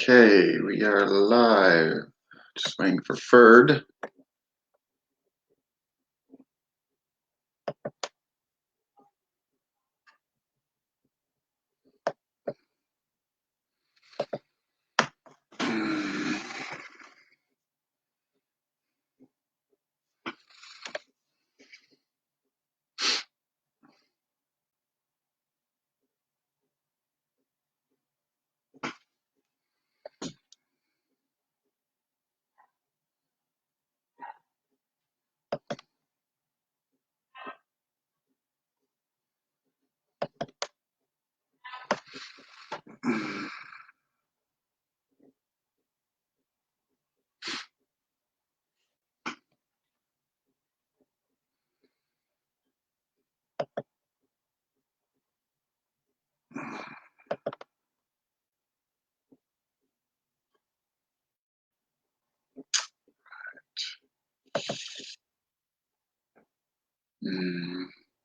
Okay, we are live. Just waiting for Ferd.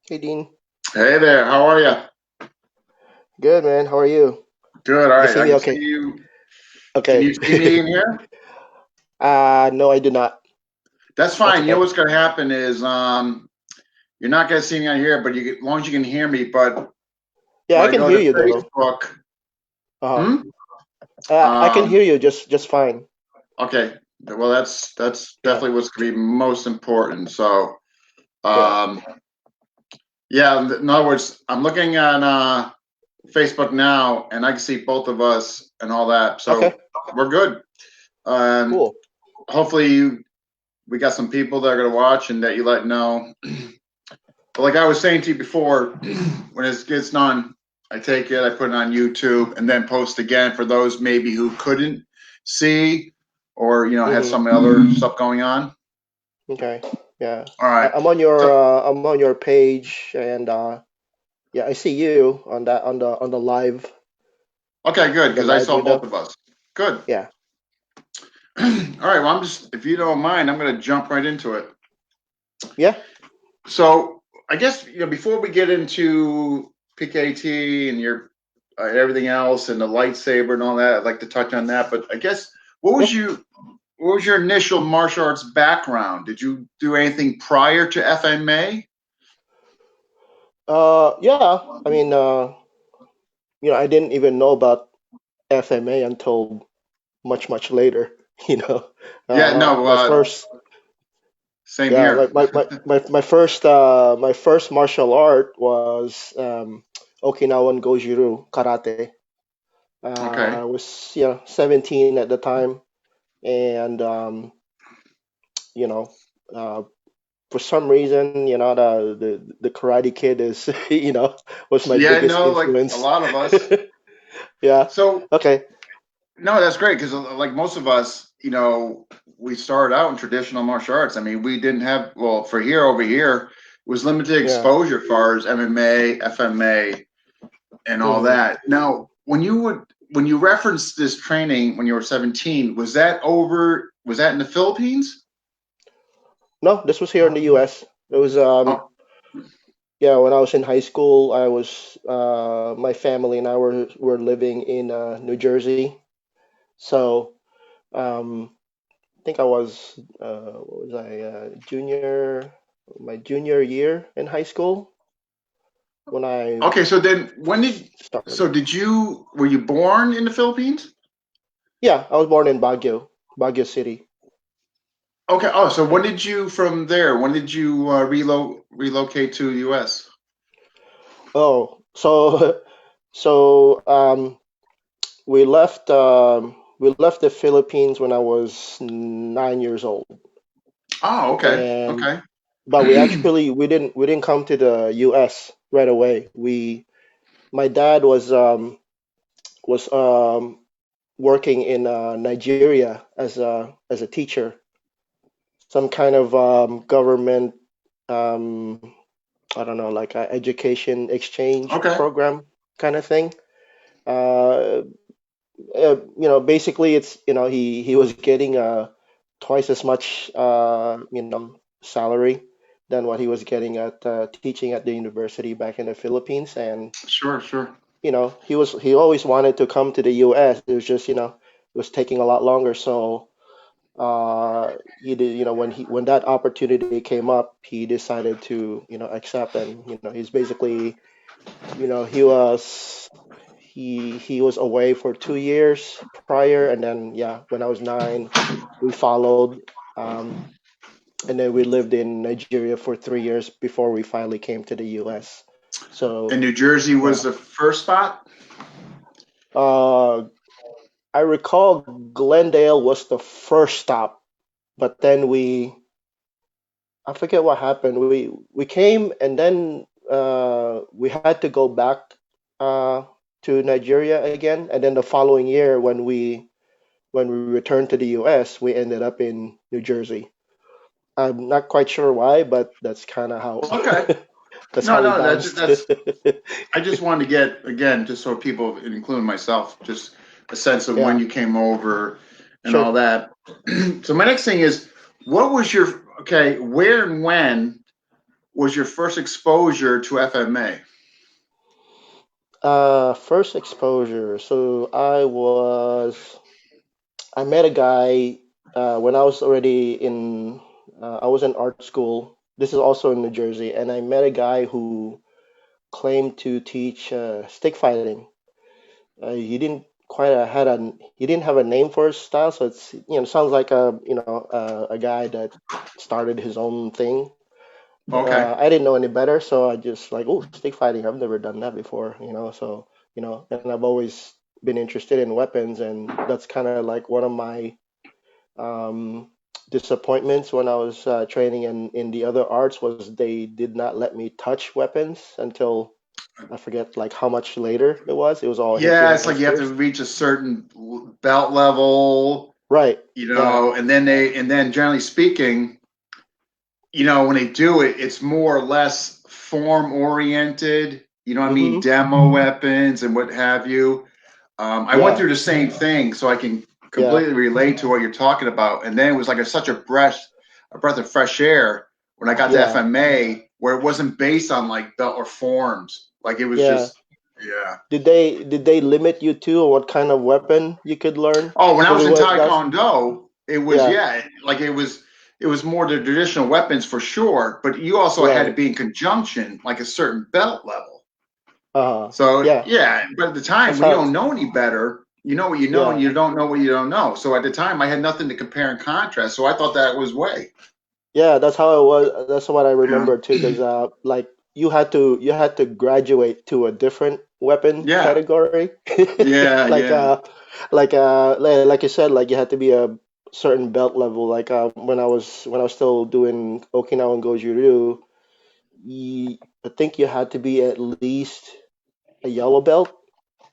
Hey Dean. Hey there, how are you? Good man. How are you? Good, all You right. see I me can see okay? you. Can you Okay. see me in here? No, I do not. That's That's fine. You know okay. what's gonna happen is you're not gonna see me on here, but as long as you can hear me. But Yeah, when I I can go hear to you though. Facebook, Uh-huh. hmm? I can Um, hear you just fine. okay. Well, that's Yeah. definitely what's gonna be most important. So, Yeah. um, yeah. In other words, I'm looking at Facebook now, and I can see both of us and all that. Okay. So we're good. Um, Cool. hopefully we got some people that are going to watch and that you let know. But like I was saying to you before, when it gets done, I take it, I put it on YouTube, and then post again for those maybe who couldn't see or had Mm-hmm. some other stuff going on. Okay. Yeah. All right. So I'm on your page and yeah, I see you on that on okay, good the because I live saw both window. of us. Good. Yeah. All right. Well, I'm just if you don't mind, I'm going to jump right into it. Yeah. So I guess before we get into PKT and your everything else and the lightsaber and all that, I'd like to touch on that. But I guess what Yeah. was you what was your initial martial arts background? Did you do anything prior to FMA? Yeah. I mean, I didn't even know about FMA until much later. You know, Yeah, no, my first same Yeah, here. my first martial art was Okinawan Goju-Ryu karate. Okay. I was 17 at the time, and you know, uh, for some reason, the Karate Kid is was my Yeah, biggest no, like a influence. lot of us. Yeah. So Okay. no, that's great because like most of us, we started out in traditional martial arts. I mean, we didn't have well for here over here it was limited Yeah. exposure as far as MMA, FMA, and all hmm that. Now, when you referenced this training when you were 17, was that in the Philippines? No, this was here in the U.S. It was Oh, Yeah, when I was in high school, my family and I were living in New Jersey. So I think I was what was I my junior year in high school when I okay. So then started. did you were you born in the Philippines? Yeah, I was born in Baguio City. Okay. Oh, so when Yeah. did you from there? When did you relocate to the US? Oh, so so we left the Philippines when I was 9 years old, Oh, okay. and Okay. but we didn't come to the U.S. right away. We My dad was working in Nigeria as a teacher, some kind of government um, I don't know, like a education exchange Okay. program kind of thing. Uh, Basically, he was getting twice as much salary than what he was getting at teaching at the university back in the Philippines, and Sure, sure. he always wanted to come to the U.S. It was just was taking a lot longer. So he did, when that opportunity came up, he decided to accept, and he's basically he was away for 2 years prior, and then yeah, when I was 9, we followed, um, and then we lived in Nigeria for 3 years before we finally came to the U.S. And So New Jersey was yeah, the first spot? uh, I recall Glendale was the first stop, but then I forget what happened. We came and then we had to go back uh, to Nigeria again, and then the following year when we returned to the U.S., we ended up in New Jersey. I'm not quite sure why, but that's kind of how Okay. that's No, how we no, bounced. I just wanted to get, again, just so people, including myself, just a sense of when Yeah, you came over and sure. all that. So my next thing is, where and when was your first exposure to FMA? First exposure. So I met a guy when I was already in I was in art school. This is also in New Jersey, and I met a guy who claimed to teach stick fighting. He didn't have a name for his style, so it's sounds like a guy that started his own thing. But Okay. I didn't know any better, so I just like, oh, stick fighting. I've never done that before, So and I've always been interested in weapons, and that's kind of like one of my um, disappointments when I was training in the other arts was they did not let me touch weapons until I forget like how much later it was. It was all Yeah, it's like you have to enhancers. reach a certain belt level, Right. Yeah. and then generally speaking, when they do it, it's more or less form oriented. You know what I mean? Mm-hmm. Demo weapons and what have you. I went Yeah. through the same thing, so I can Yeah. completely relate to what you're talking about. And then it was like such a breath of fresh air when I got to Yeah. FMA, where it wasn't based on like belt or forms. Like it was Yeah. just, yeah. Did they limit you to what kind of weapon you could learn? Oh, when I Because was it in was that's Taekwondo, it was yeah. yeah, like it was more the traditional weapons for sure, but you also had to Right. be in conjunction, like a certain belt level. Uh-huh. So Yeah. yeah, but at the time That's when you how don't know any better, you know what you know, and yeah. you don't know what you don't know. So at the time, I had nothing to compare and contrast. So I thought that was way, Yeah, that's how it was. That's what I you know, remember too, because like you had to graduate to a different weapon yeah, category. yeah, Like yeah, like you said, like you had to be a certain belt level. Like when I was still doing Okinawan Goju-Ryu, I think you had to be at least a yellow belt.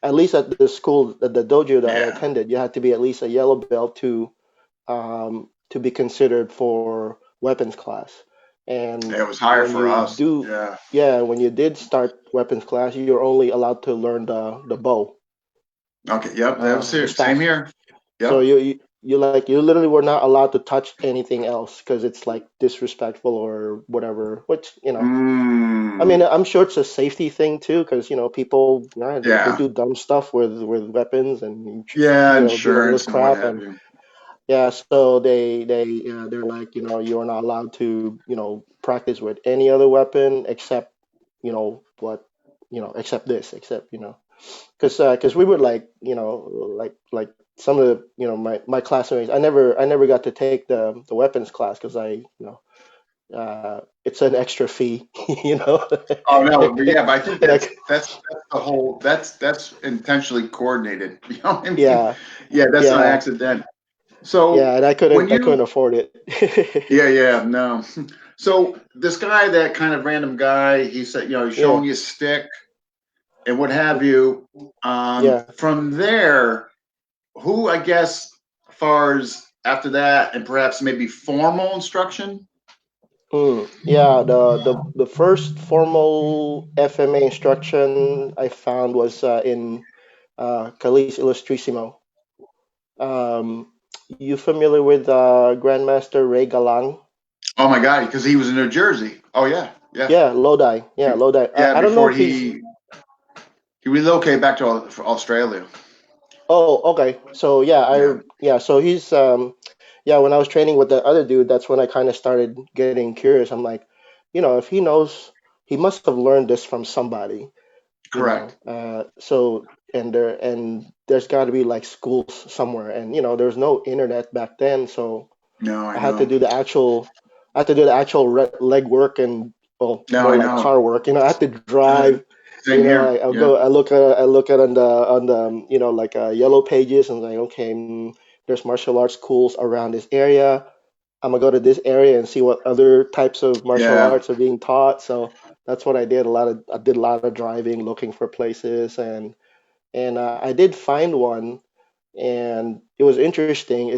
At least at the school, at the dojo that I yeah. attended, you had to be at least a yellow belt to be considered for weapons class. And It was higher when for you us. do, Yeah. yeah, when you did start weapons class, you're only allowed to learn the bow, Okay. Yep. That was the here. Same staff. here. So Yep. you literally were not allowed to touch anything else because it's like disrespectful or whatever. Which I mean, Mm, I'm sure it's a safety thing too, because people, yeah, they yeah. do dumb stuff with weapons and Yeah. do all this Insurance and what crap, have and you. yeah, so they're like, you're not allowed to, practice with any other weapon except, what, except this, except, because we would like, like some of the, my classmates. I never got to take the weapons class because it's an extra fee, you know. Oh no, but yeah, but I think And that's the whole that's intentionally coordinated. You know what I mean? yeah, Yeah, that's not yeah, accident. So yeah, and I when couldn't, I couldn't you afford it. yeah, yeah, no. So this guy, that kind of random guy, he said, he's showing Yeah, you a stick and what have you. yeah. From there, who I guess, as far as after that, and perhaps maybe formal instruction. Yeah, the first formal FMA instruction I found was in Calis Illustrissimo. Um, you familiar with Grandmaster Ray Galang? Oh my God, because he was in New Jersey. Oh yeah, yeah, Yeah, Lodi. Yeah, Lodi. yeah. I don't know Before if he's he relocated back to Australia. Oh, okay. So yeah, Yeah, so he's yeah, when I was training with the other dude, that's when I kind of started getting curious. I'm like, if he knows, he must have learned this from somebody, correct. So there's got to be like schools somewhere, and there's no internet back then, so No, I I had to know. do the actual leg work and, well, No, more I like know. car work. I had to Uh, drive. Same here. I'll Yeah, go. I look at on the like yellow pages, and like, okay, there's martial arts schools around this area. I'm gonna go to this area and see what other types of martial yeah. arts are being taught. So that's what I did. I did a lot of driving, looking for places, and I did find one, and it was interesting.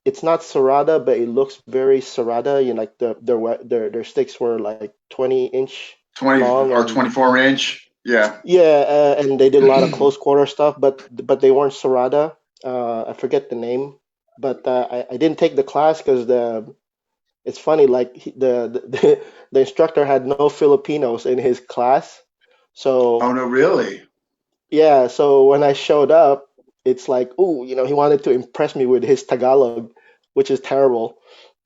It's not serrada, but it looks very serrada. Like their sticks were like 20-inch 20 long, or and 24-inch. Yeah. yeah, and they did a lot of close quarter stuff, but they weren't serrada. I forget the name, but I didn't take the class because it's funny, like the instructor had no Filipinos in his class. Oh So no, really? yeah, so when I showed up, it's like, ooh, he wanted to impress me with his Tagalog, which is terrible.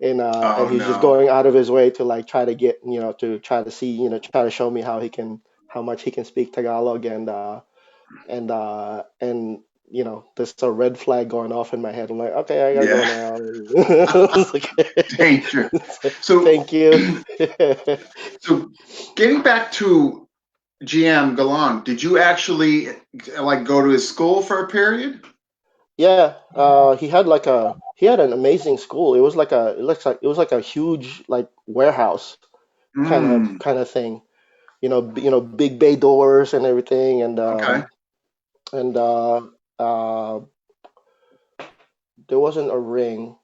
And Oh he's just no. going out of his way to like try to get, to try to see, try to show me how much he can speak Tagalog, and there's a red flag going off in my head. I'm like, okay, I gotta go Yeah. now. It's like, Danger. So, thank you. so getting back to GM Galan, did you actually like go to his school for a period? Yeah, he had an amazing school. It was like a huge like warehouse Hmm. kind of thing. Big bay doors and everything, Okay. and uh, there wasn't a ring,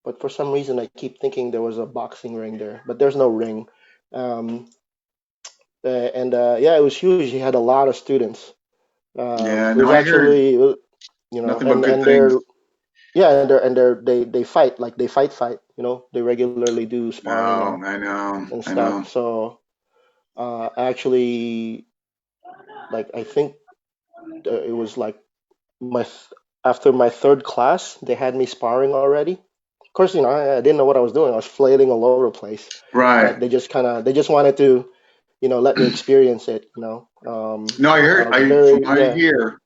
but for some reason I keep thinking there was a boxing ring there, but there's no ring. Um, yeah, it was huge. He had a lot of students. Yeah. It No, was I heard actually, nothing but good and things. they're yeah, they fight, like they fight. They regularly do sparring No, I know. and I stuff. know. So actually, like I think it was like after my third class, they had me sparring already. Of course, I didn't know what I was doing. I was flailing all over the place, but Right. they just wanted to, let me experience it. No, I I heard. was I from very, what I yeah, hear,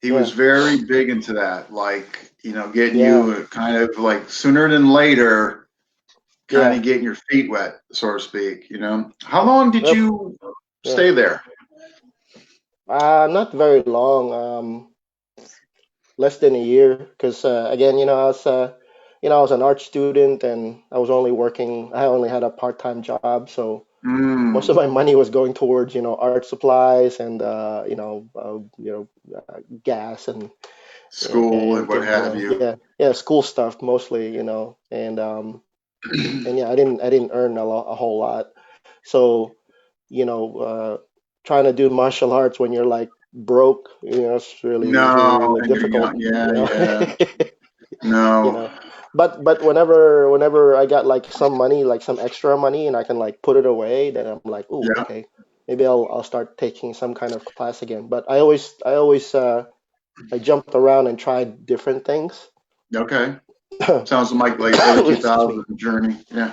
he was yeah, very big into that. Like, getting yeah, you kind of like sooner than later, kind yeah. of getting your feet wet, so to speak. How long did Well, you yeah. stay there? Not very long. Less than a year, because again, I was an art student, and I was only working. I only had a part-time job, so most Mm, of my money was going towards art supplies and gas school and and what things. have you. Yeah, school stuff mostly. And yeah, I didn't earn a whole lot, so you know, trying to do martial arts when you're like broke, it's No, really and you're difficult, young. Yeah, yeah. No. you know. But whenever I got like some money, like some extra money, and I can like put it away, then I'm like, oh, Yeah. okay, maybe I'll start taking some kind of class again. But I always I jumped around and tried different things. Okay. Sounds like early Excuse me. 2000s journey. Yeah.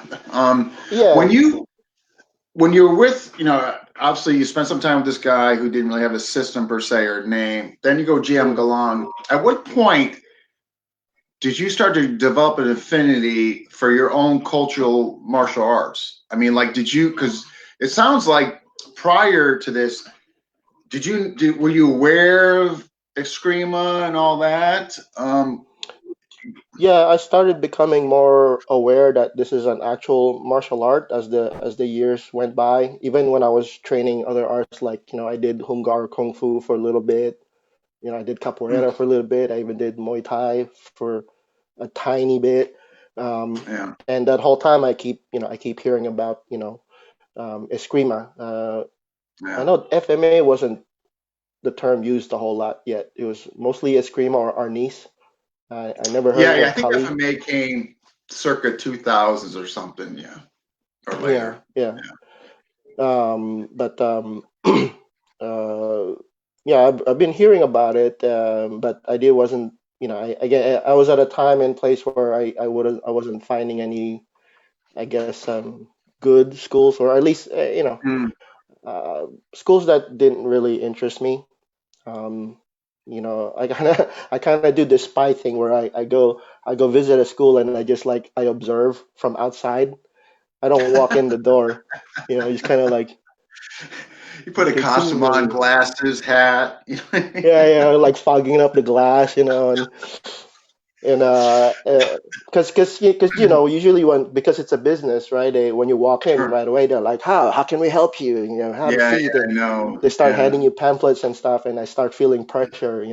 When Yeah. you when you were with, obviously you spent some time with this guy who didn't really have a system per se or name. Then you go GM Mm. Galang. At what point did you start to develop an affinity for your own cultural martial arts? I mean, like, did you? Because it sounds like prior to this, were you aware of Eskrima and all that? Yeah, I started becoming more aware that this is an actual martial art as the years went by. Even when I was training other arts, like I did Hunggar Kung Fu for a little bit. I did capoeira for a little bit. I even did Muay Thai for a tiny bit. Yeah, And that whole time, I keep hearing about Eskrima. I yeah, know FMA wasn't the term used a whole lot yet. It was mostly Eskrima or Arnis. I never heard yeah. I of think Kali. FMA came circa 2000s or something. Yeah, or Yeah, later. yeah. But uh, yeah, I've been hearing about it, but I wasn't, I was at a time and place where I wasn't finding any, I guess, good schools, or at least, Mm, uh, schools that didn't really interest me. Um, I kind of do the spy thing where I go visit a school and I just like I observe from outside. I don't walk in the door, just kind of like you put a it seems costume on, really, glasses, hat. yeah, like fogging up the glass, and because usually because it's a business, right? When you walk in Sure. right away, they're like, how can we help you? Have a Yeah, seat, yeah, and I know. they start Yeah, handing you pamphlets and stuff, and I start feeling pressure.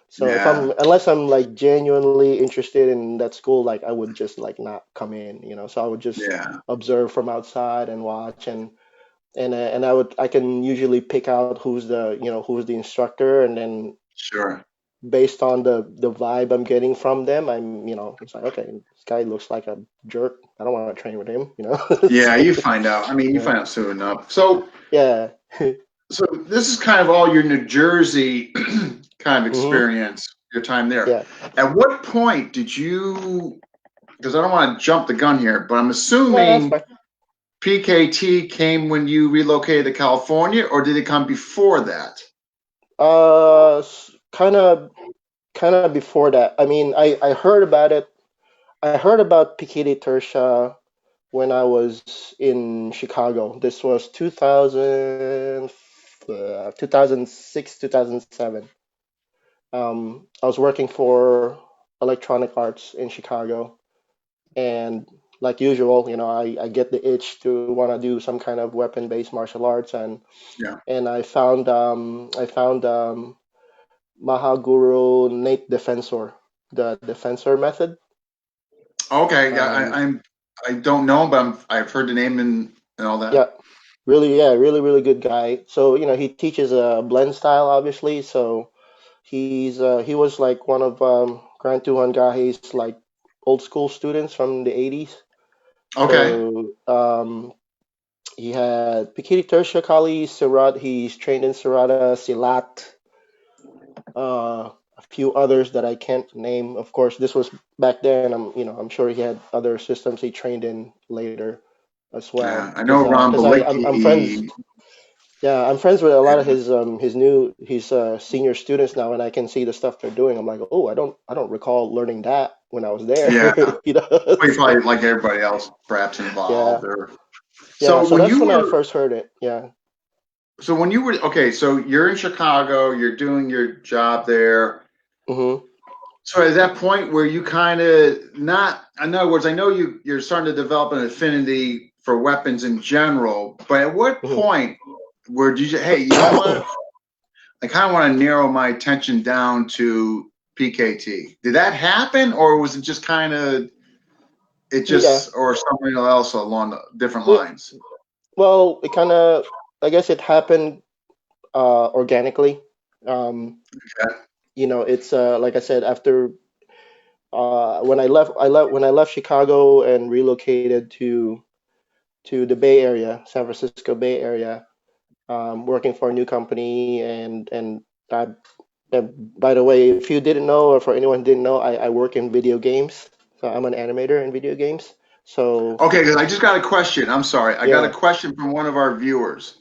So yeah, unless I'm like genuinely interested in that school, like I would just like not come in. So I would just yeah. observe from outside and watch, and I can usually pick out who's the instructor, and then Sure. based on the vibe I'm getting from them, it's like, okay, this guy looks like a jerk. I don't want to train with him. Yeah, So, you find out. I mean, you yeah, find out soon enough. So, yeah. so this is kind of all your New Jersey kind of Hmm. experience, your time there. Yeah. At what point did you? Because I don't want to jump the gun here, but I'm No, that's assuming fine. PKT came when you relocated to California, or did it come before that? Kind of before that. I mean, I heard about it. I heard about PKT Tertia when I was in Chicago. This was 2006, 2007. I was working for Electronic Arts in Chicago, and like usual, I get the itch to want to do some kind of weapon-based martial arts, Yeah. and I found Mahaguru Nate Defensor, the Defensor method. Okay. Yeah. Um, I don't know, but I've heard the name and all that. yeah, really, yeah, really, really good guy. So he teaches a blend style, obviously. So he was like one of Grand Tuhan Gahe's like old school students from the 80s. Okay. So he had Pikiri Tersha Kali, Sirat, he's trained in Sirata, Silat, a few others that I can't name. Of course, this was back then. I'm sure he had other systems he trained in later as Yeah. well. I know Ron Because I'm friends. Balicki. Yeah, I'm friends with a lot of his senior students now, and I can see the stuff they're doing. I'm like, oh, I don't recall learning that when I was there. Yeah. Well, you So, probably like everybody else, perhaps yeah, involved. Or yeah. so So when that's you when I were first heard it. Yeah. so when you were okay. So you're in Chicago. You're doing your job there. Hmm. So at that point where you kind of not, in other words, I know you're starting to develop an affinity for weapons in general, but at what Hmm. point where did you, hey, you know what? I kind of want to narrow my attention down to PKT. Did that happen, or was it just kind of it Yeah. just or something else along the different Yeah. lines? Well, it kind of, I guess it happened organically. Um, Okay. it's like I said, after when I left Chicago and relocated to the Bay Area, San Francisco Bay Area, working for a new company, and I, by the way, if you didn't know, or for anyone who didn't know, I work in video games. So I'm an animator in video games. So Okay, because I just got a question. I'm sorry. I got a yeah. question from one of our viewers.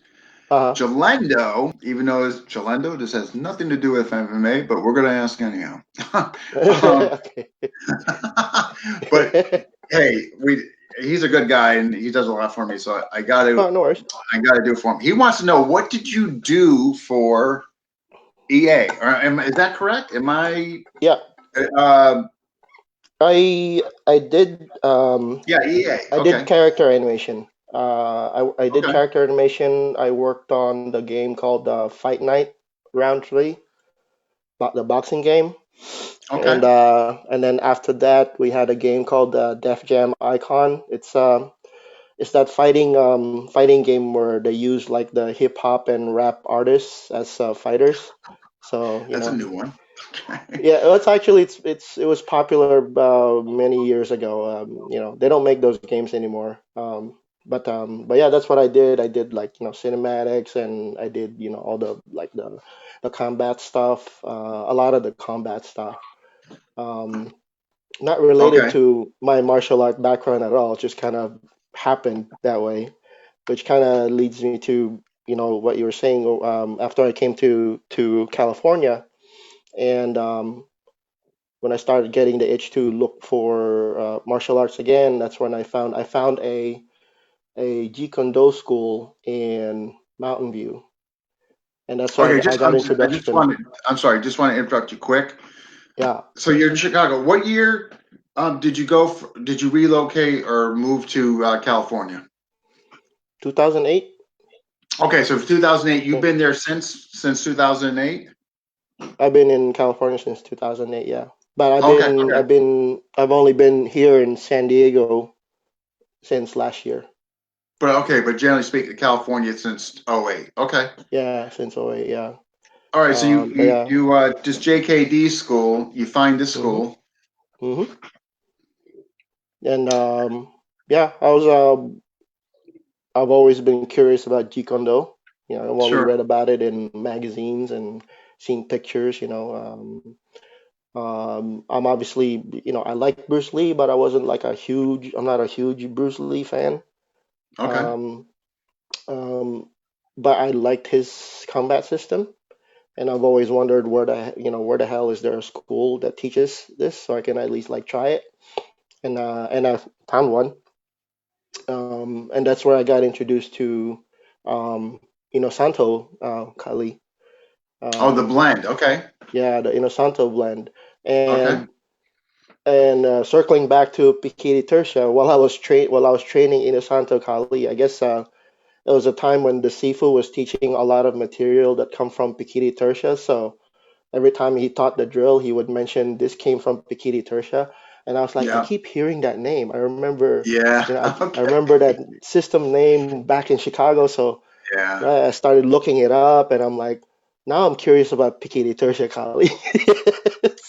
Uh-huh. Jalendo, even though it's Jalendo, this has nothing to do with MMA, but we're going to ask anyhow. um, Okay. but hey, he's a good guy and he does a lot for me, so Oh, no worries. I got to do it for him. He wants to know what did you do for EA? Is that correct? Am I? Yeah, Uh, I did yeah, EA. I did Okay, character animation. I did okay, character animation. I worked on the game called Fight Night Round Three, the boxing game, okay. and then after that we had a game called Def Jam Icon. It's that fighting game where they use like the hip hop and rap artists as fighters. So That's a new one. Okay. yeah, well, it was popular many years ago. They don't make those games anymore. but yeah, that's what I did. I did like cinematics, and I did all the like the combat stuff, a lot of the combat stuff. Um, Not related Okay. to my martial art background at all. It just kind of happened that way, which kind of leads me to what you were saying. After I came to California, and when I started getting the itch to look for martial arts again, that's when I found a Jeet Kune Do school in Mountain View, and that's where Okay. I got introduction. I'm sorry. Just want to interrupt you quick. Yeah, So you're in Chicago. What year did you go? Did you relocate or move to California? 2008. Okay, so for 2008, I you've think been there since 2008. I've been in California since 2008. Yeah, but Okay, okay, I've only been here in San Diego since last year. but generally speaking, California since '08. Okay, Yeah, since '08. Yeah. all right. So But yeah. you just JKD school. You find this Mhm. school. Mhm. And yeah, I've always been curious about Jeet Kune Do. I've only Sure. read about it in magazines and seen pictures. I'm obviously, I like Bruce Lee, but I'm not a huge Bruce Lee fan. Okay. Um, um, but I liked his combat system, and I've always wondered where the hell is there a school that teaches this, so I can at least like try it. And I found one, and that's where I got introduced to, Santo Kali. Oh, the Um, blend. Okay. yeah, the Santo blend, Okay. and circling back to PKT Tertia, while I was training in Santo Kali, I guess it was a time when the Sifu was teaching a lot of material that come from PKT Tertia. So every time he taught the drill, he would mention this came from PKT Tertia, and I was like, I Yeah. keep hearing that name. I remember, Yeah. I Okay. remember that system name back in Chicago. So Yeah. I started looking it up, and I'm like, now I'm curious about PKT Tertia Kali.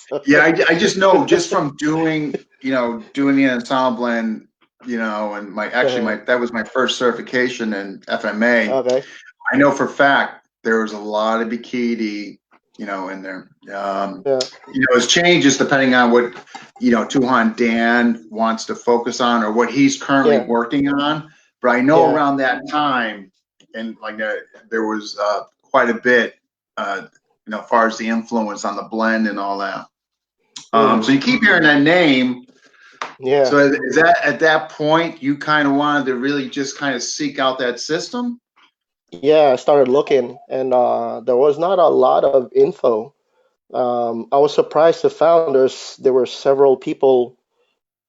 So, Yeah. I just know just from doing the ensemble blend, and that was my first certification in FMA. okay. I know for a fact there was a lot of bikini, in there. Yeah. It's changes depending on what, Tuhan Dan wants to focus on or what he's currently Yeah. working on. But I know Yeah. around that time, and like there was quite a bit, as far as the influence on the blend and all that. So Hmm. you keep hearing that name. Yeah. So is that at that point you kind of wanted to really just kind of seek out that system? Yeah. I started looking, and there was not a lot of info. I was surprised to found there were several people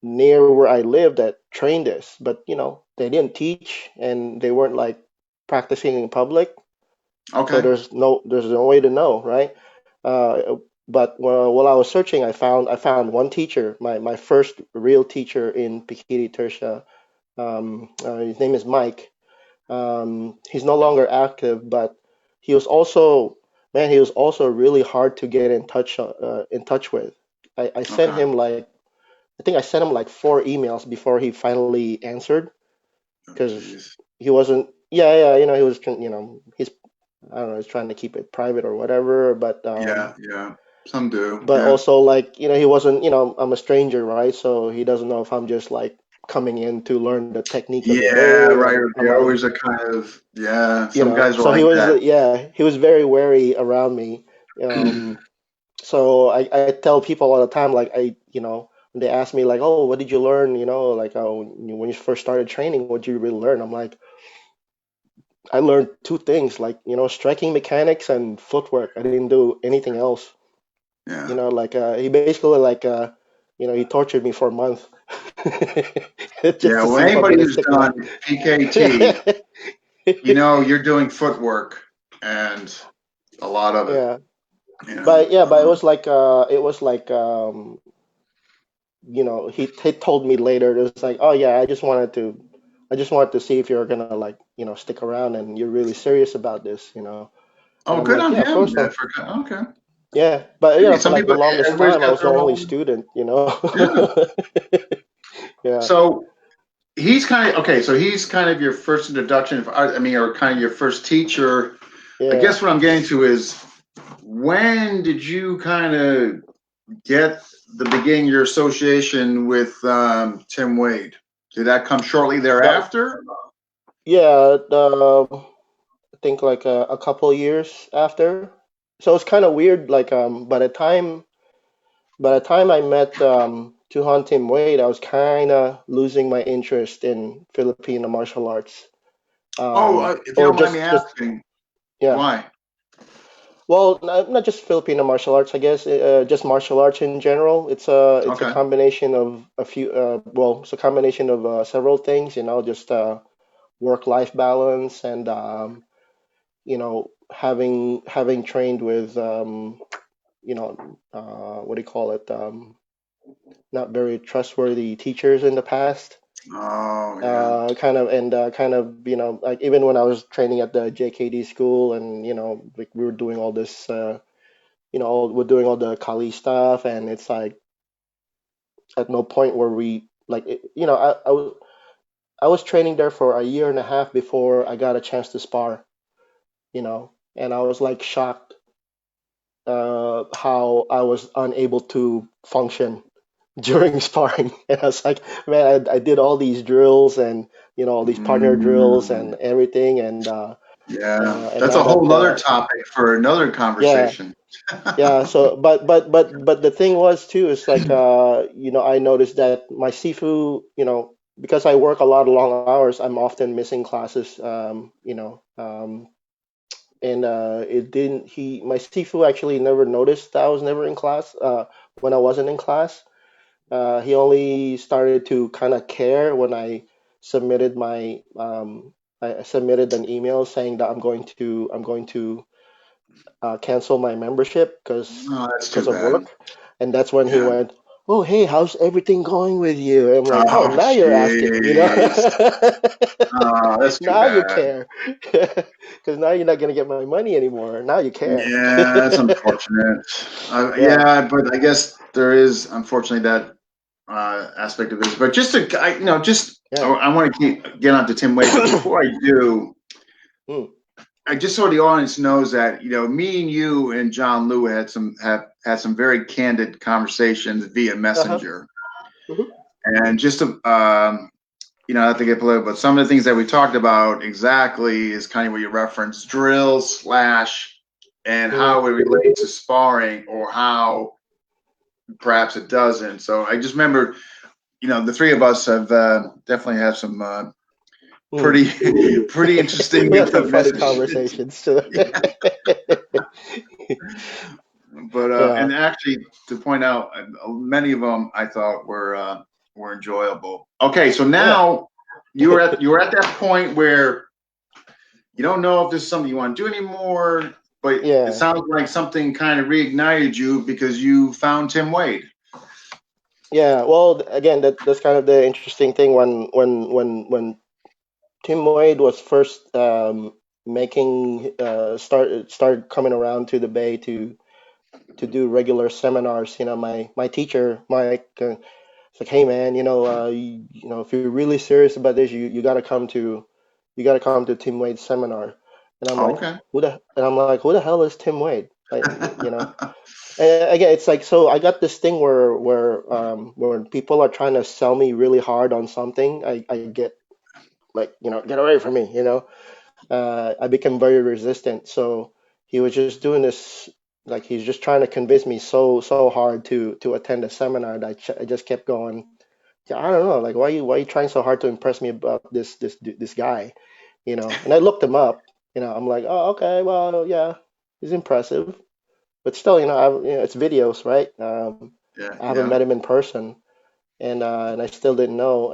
near where I lived that trained this, but they didn't teach, and they weren't like practicing in public. So Okay. there's no way to know, right? But while I was searching, I found one teacher, my first real teacher in Pikiti Tertia. His name is Mike. He's no longer active, but he was also he was also really hard to get in touch with. I sent Okay. him like I think I sent him like 4 emails before he finally answered, Oh, because geez. he wasn't. Yeah, he was he's I don't know, he's trying to keep it private or whatever, Yeah. Yeah. Some do. but Yeah. also like he wasn't. I'm a stranger, right? So he doesn't know if I'm just like coming in to learn the technique of the Yeah, day. right. I'm They like, always are kind of, yeah, some guys are so he like was, that. he was very wary around me. Um, so I tell people all the time, like when they ask me like, oh, what did you learn? Like, oh, when you first started training, what did you really learn? I'm like, I learned two things, like, striking mechanics and footwork. I didn't do anything else. Yeah. Like he basically like he tortured me for a month just Yeah. to Well, see if I'm anybody gonna who's stick around. done PKT, you're doing footwork and a lot of it, Yeah, you know. but yeah, but he told me later. It was like, oh yeah, I just wanted to see if you're gonna like stick around and you're really serious about this. And Oh, I'm good like, on yeah, of him. course Yeah, I'm. okay. Yeah, but Hey, for some like the people, longest everybody's time, I got was the their only own. student. Yeah. Yeah. So he's kind of okay. So he's kind of your first introduction, I mean, or kind of your first teacher. I Yeah. guess what I'm getting to is when did you kind of get the beginning of your association with Tim Wade? Did that come shortly That thereafter? yeah. I think like a couple years after. So it's kind of weird. Like by the time I met Tuhan Tim Wade, I was kind of losing my interest in Filipino martial arts. Oh, if you Or don't mind me just asking, yeah. why? Well, not just Filipino martial arts, I guess. Just martial arts in general. It's a Okay. combination of a few. Well, it's a combination of several things. Just work-life balance and having trained with what do you call it? Not very trustworthy teachers in the past. Oh, yeah. Kind of like even when I was training at the JKD school and like we were doing all this we're doing all the Kali stuff, and it's like at no point where we like I was training there for a year and a half before I got a chance to spar, and I was like shocked how I was unable to function during sparring. And I was like, man, I did all these drills and all these partner drills and Mm, everything, yeah. and That's now a whole that other topic for another yeah. conversation. Yeah, so but the thing was too is like I noticed that my Sifu, because I work a lot of long hours, I'm often missing classes, and it didn't he my Sifu actually never noticed that I was never in class when I wasn't in class. He only started to kind of care when submitted my I submitted an email saying that I'm going to cancel my membership because Oh, that's too of bad. work, and that's when he Yeah. went, "Oh, hey, how's everything going with you?" And I'm like, "Oh, Oh, now you're asking, jeez. Oh, that's too now you bad. care, because now you're not gonna get my money anymore. Now you care." Yeah, that's unfortunate. Yeah, Yeah, but I guess there is unfortunately that aspect of this. But just to, just yeah, I want to get on to Tim Wade, but before I do, mm, I just so the audience knows that me and you and John Liu have had some very candid conversations via uh-huh, Messenger, hmm, and just to not to get political, but some of the things that we talked about exactly is kind of what you referenced drills slash and hmm, how it relates to sparring or how perhaps it doesn't. So I just remember, the three of us have definitely had some mm. pretty interesting We had some funny messages. conversations too. But Yeah, and actually, to point out, many of them I thought were enjoyable. Okay, so yeah, now you were at that point where you don't know if this is something you want to do anymore, but it yeah. sounds like something kind of reignited you because you found Tim Wade. Yeah, well, again, that's kind of the interesting thing when Tim Wade was first making started coming around to the Bay to do regular seminars. My teacher Mike, it's like, hey man, if you're really serious about this, you gotta come to Tim Wade's seminar. And I'm Oh, like, okay. who the hell is Tim Wade? And again, it's like, so I got this thing where people are trying to sell me really hard on something, I get like, get away from me. I become very resistant. So he was just doing this, like he's just trying to convince me so hard to attend a seminar that I just kept going. Yeah, I don't know, like why are you trying so hard to impress me about this guy, And I looked him up. I'm like, oh, okay, well, yeah, he's impressive, but still, it's videos, right? Yeah, I haven't yeah. met him in person, and I still didn't know.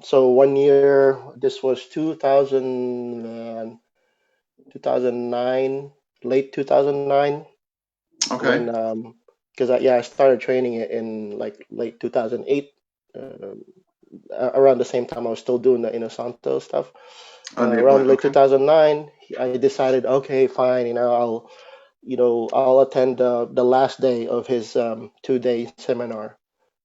So one year, this was 2009, late 2009, Okay. when because I started training it in like late 2008, around the same time I was still doing the Inosanto stuff. Around late Okay. 2009, I decided, okay, fine, I'll attend the last day of his 2-day seminar,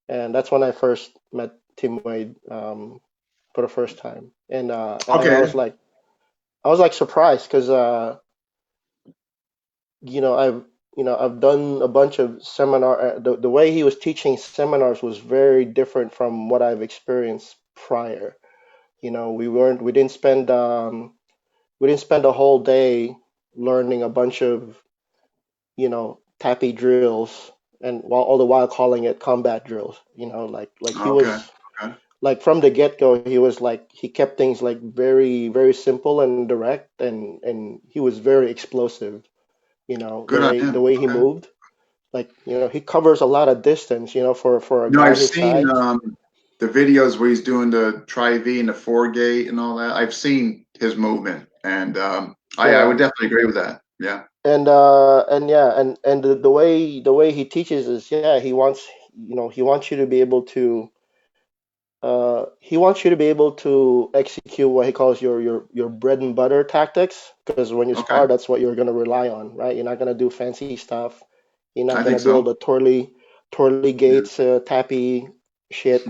and that's when I first met Tim Wade for the first time, and Okay. I was like surprised because I've I've done a bunch of seminar. The way he was teaching seminars was very different from what I've experienced prior. We didn't spend a whole day learning a bunch of tappy drills, and while all the while calling it combat drills. Like he Okay. was Okay. like from the get-go, he was like he kept things like very very simple and direct, and he was very explosive. Good on The him. way he Okay. moved, like he covers a lot of distance, for a No, guy I've his seen size. the videos where he's doing the tri-V and the four gate and all that. I've seen his movement, and I would Yeah. definitely agree with that. Yeah. And yeah, and the way he teaches is, yeah, he wants you to be able to execute what he calls your bread and butter tactics, because when you Okay. spar, that's what you're going to rely on, right? You're not going to do fancy stuff. You're not I going think to do all so. the twirly Yeah. gates, tappy shit.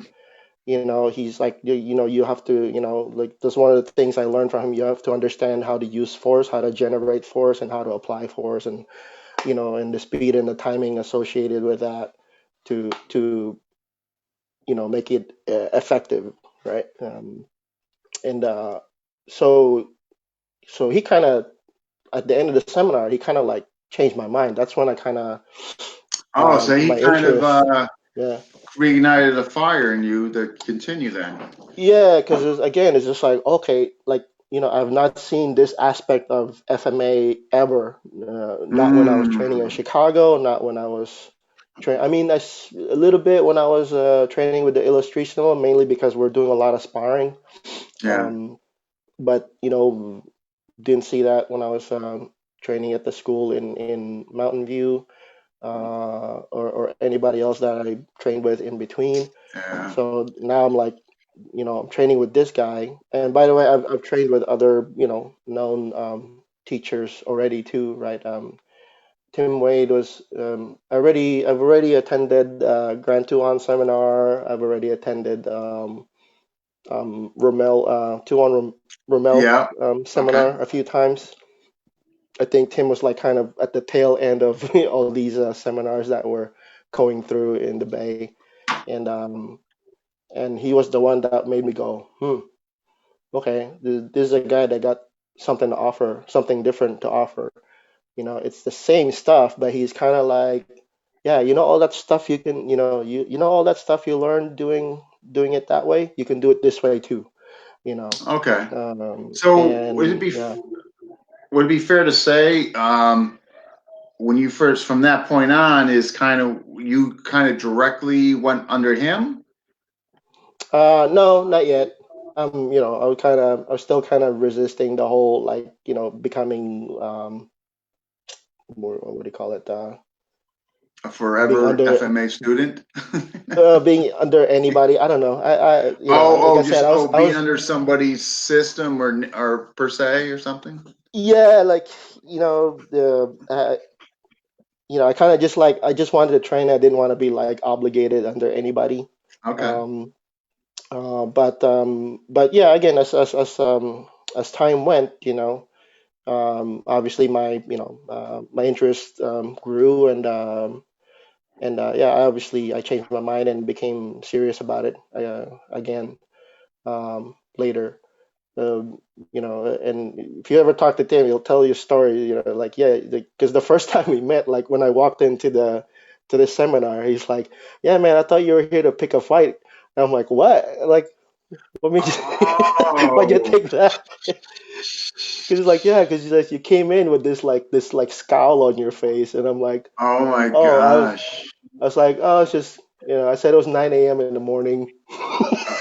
He's like, you have to, like, that's one of the things I learned from him. You have to understand how to use force, how to generate force, and how to apply force, and the speed and the timing associated with that to make it effective, right? And so so he kind of, at the end of the seminar, he kind of like changed my mind. That's when I kind of Oh, so he my kind of interest. Yeah. reignited a fire in you to continue then. Yeah, because again, it's just like, okay, like, I've not seen this aspect of FMA ever. Not when I was training in Mm, Chicago, not when I was I mean, a little bit when I was training with the illustration, mainly because we're doing a lot of sparring. yeah. Um, but didn't see that when I was training at the school in Mountain View, or anybody else that I trained with in between. Yeah. So now I'm like, I'm training with this guy. And by the way, I've trained with other, known teachers already too, right? Tim Wade was I've already attended Grand Tuan seminar. I've already attended Rommel Yeah. Okay. seminar a few times. I think Tim was like kind of at the tail end of all these seminars that were going through in the Bay, and he was the one that made me go, okay, this is a guy that got something to offer, something different to offer. It's the same stuff, but he's kind of like, yeah, all that stuff you can, all that stuff you learn doing it that way, you can do it this way too, you know. Okay. So And yeah. would it be fair to say when you first from that point on is you kind of directly went under him? No, not yet. I was still kind of resisting the whole, like, becoming what do you call it? A Being forever under FMA student? being under anybody. I don't know. Like I said, I Being was under somebody's system or per se or something. yeah, like, I kind of just like I just wanted to train. I didn't want to be like obligated under anybody. Okay. Um, but yeah, again, as time went, obviously my interest grew, and yeah, obviously I changed my mind and became serious about it again later. And if you ever talk to Tim, he'll tell you a story. Like, yeah, because the first time we met, like when I walked into the seminar, he's like, "Yeah, man, I thought you were here to pick a fight." And I'm like, "What? Like, what made you why'd you Oh, think that?" Because he's like, "Yeah, because you came in with this like scowl on your face," and I'm like, oh my "Oh, gosh. I was like, oh, it's just, I said it was 9 a.m. in the morning."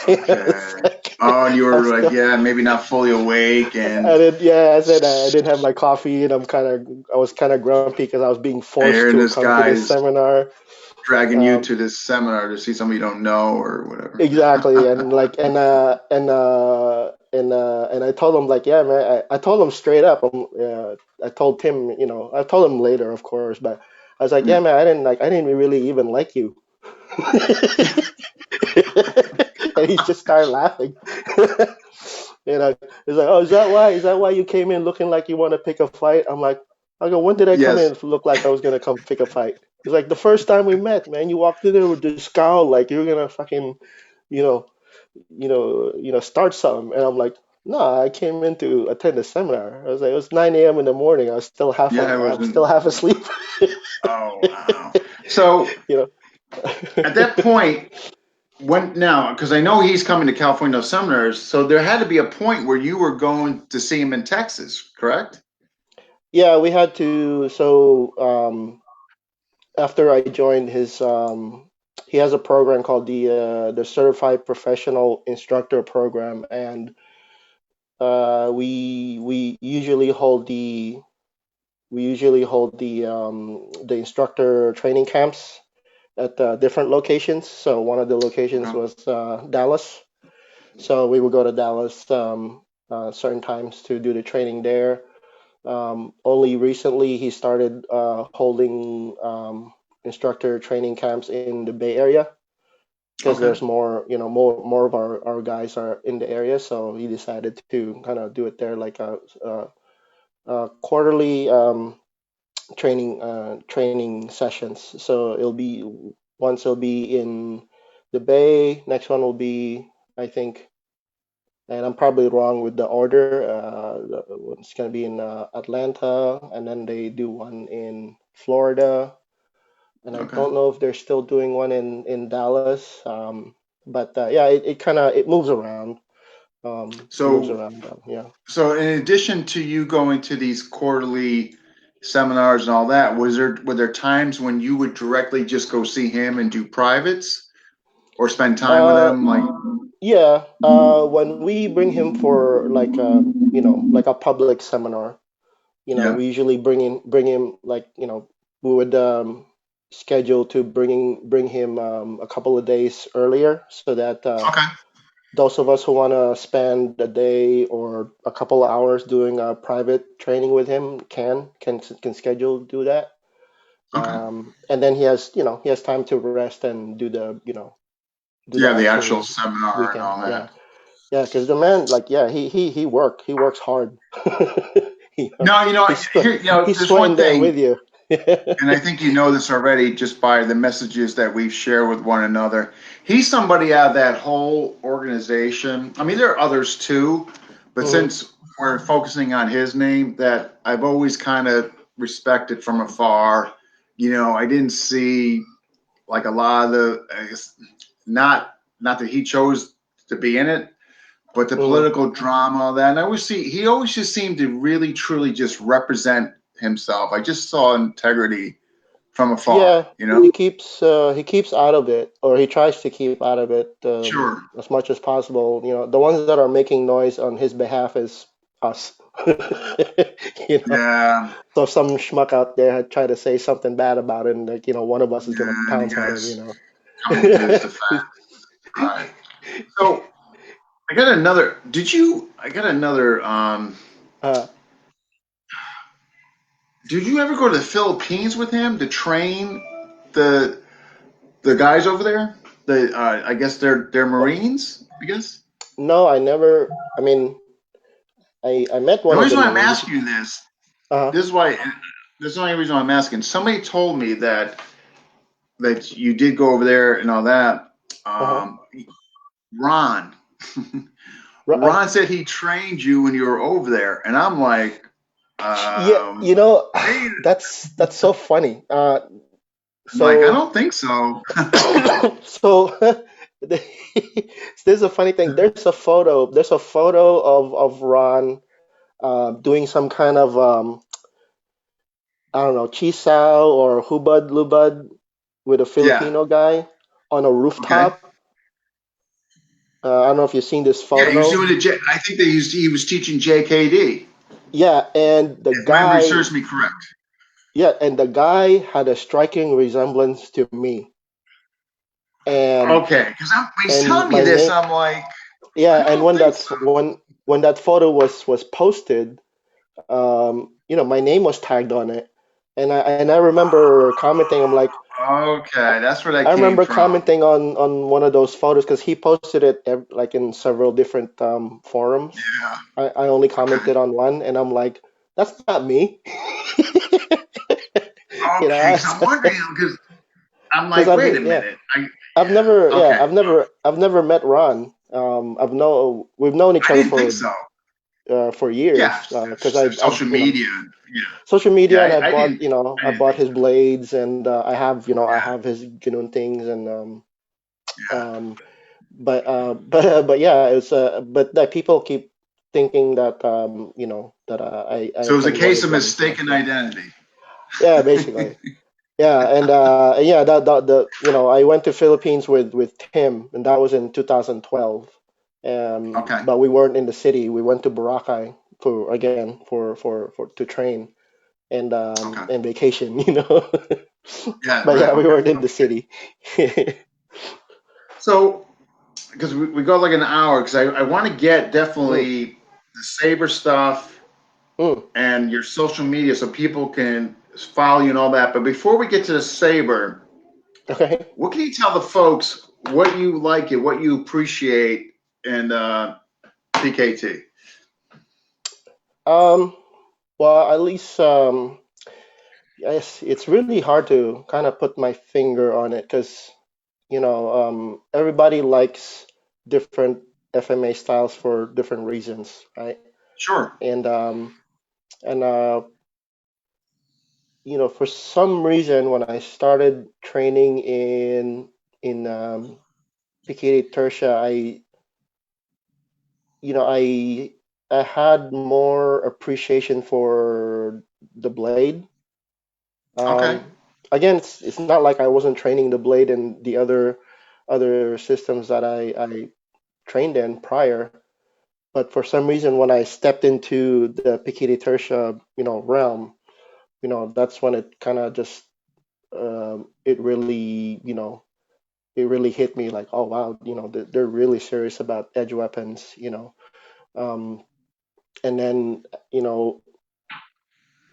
It's Okay. like, Oh, and you I'm were like, still, yeah, maybe not fully awake, and I did, yeah, I said I didn't have my coffee, and I was kind of grumpy because I was being forced hearing to this come to this guy's seminar. dragging you Um, to this seminar to see somebody you don't know or whatever. exactly, and like, and I told him like, yeah, man, I told him straight up. I told Tim, I told him later, of course, but I was like, yeah, Yeah. man, I didn't really even like you. and he just started laughing. You know, he's like, "Oh, is that why? Is that why you came in looking like you want to pick a fight?" I go, "When did I come Yes. in to look like I was gonna come pick a fight?" He's like, "The first time we met, man, you walked in there with this scowl, like you were gonna fucking, you know, start something." And I'm like, "No, I came in to attend a seminar." I was like, "It was 9 a.m. in the morning. Yeah, it I'm wasn't. still half asleep." Oh, wow. So You know. at that point, when now, because I know he's coming to California seminars, so there had to be a point where you were going to see him in Texas, correct? Yeah, we had to. So after I joined he has a program called the Certified Professional Instructor Program, and we usually hold the instructor training camps at different locations. So one of the locations Okay. was Dallas. So we would go to Dallas certain times to do the training there. Only recently he started holding instructor training camps in the Bay Area because Okay. there's more of our guys are in the area. So he decided to kind of do it there, like a quarterly training sessions. So it'll be in the Bay. Next one will be, I think, and I'm probably wrong with the order. It's gonna be in Atlanta, and then they do one in Florida, and I Okay. don't know if they're still doing one in Dallas. But yeah, it kind of it moves around. It moves So, around. Yeah. so in addition to you going to these quarterly seminars and all that, were there times when you would directly just go see him and do privates or spend time with Uh, him? Like, yeah. When we bring him for like like a public seminar, yeah. we usually bring him like, we would schedule to bring him a couple of days earlier so that Okay. those of us who want to spend a day or a couple of hours doing a private training with him can schedule do that. Okay. And then he has time to rest and do the Yeah, the actual actual seminar and weekend. all Yeah, that. yeah, because the man, like, yeah, he works hard. you know, No, he's here, he's there's one sweating there with thing, you. and I think you know this already just by the messages that we share with one another. He's somebody out of that whole organization. I mean, there are others too, but Mhm. since we're focusing on his name, that I've always kind of respected from afar. I didn't see like a lot of the, I guess, not that he chose to be in it, but the Mhm. political drama, all that. And I always see he always just seemed to really truly just represent himself. I just saw integrity from afar, Yeah, he keeps out of it, or he tries to keep out of it Sure. as much as possible. The ones that are making noise on his behalf is us. You know, Yeah. so if some schmuck out there had tried to say something bad about him, like, one of us is gonna Yeah. And you pounce on him. guys coming to his defense. Right. So I got another. Did you? I got another. uh, Did you ever go to the Philippines with him to train the the guys over there? I guess they're Marines. I guess. no, I never. I mean, I met The one of the reason why I'm Marines. asking you this, Uh, this is why. This is the only reason why I'm asking. Somebody told me that you did go over there and all that. uh-huh. Um, Ron, Uh, Ron said he trained you when you were over there, and I'm like, yeah, wait, that's so funny. I'm like, I So don't think so. so there's a funny thing. There's a photo of Ron doing some kind of I don't know, chisao or hubad lubad with a Yeah. Filipino guy on a Okay. rooftop. I don't know if you've seen this Yeah, he was photo. doing it. I think he was teaching JKD. Yeah, and the If memory guy, serves me correct. yeah, and the guy had a striking resemblance to me. And Okay, because when he's and telling me my this, name, I'm like, yeah, I and don't when think so. that photo was posted, my name was tagged on it, and I remember commenting. I'm like, Okay, that's where that I came remember from. commenting on one of those photos because he posted it like in several different forums. Yeah. I only Okay. commented on one, and I'm like, that's not me. You know, Okay. Because I'm wondering because I'm because like, wait a minute. Yeah. Okay. I've never met Ron. We've known each I other didn't think so. for Yeah. years because I've Social media. Yeah. social Yeah. media, and I didn't. I I didn't bought think his so. blades, and I Yeah. have his things, and Yeah. um but yeah, it's but that people keep thinking that that I So it was a attend one case of of them. mistaken identity. Yeah, basically. Yeah, and yeah, the I went to Philippines with Tim, and that was in 2012. Okay. But we weren't in the city. We went to Boracay for again for to train Okay. and vacation, you know. Yeah. But Right. yeah, we Okay. weren't in the city. So because we go like an hour because I want to get Mm, definitely the Saber stuff mm, and your social media so people can follow you and all that. But before we get to the Saber, okay. what can you tell the folks what you like it, what you appreciate in PKT? Um, well, at least yes, it's really hard to kind of put my finger on it because everybody likes different FMA styles for different reasons, right? Sure. And and for some reason, when I started training in PKT Tertia, you know, I I had more appreciation for the blade. Okay. Again, it's not like I wasn't training the blade and the other systems that I trained in prior, but for some reason, when I stepped into the PKT Tertia, realm, that's when it kind of just it really hit me like, oh wow, they're really serious about edge weapons, um, and then you know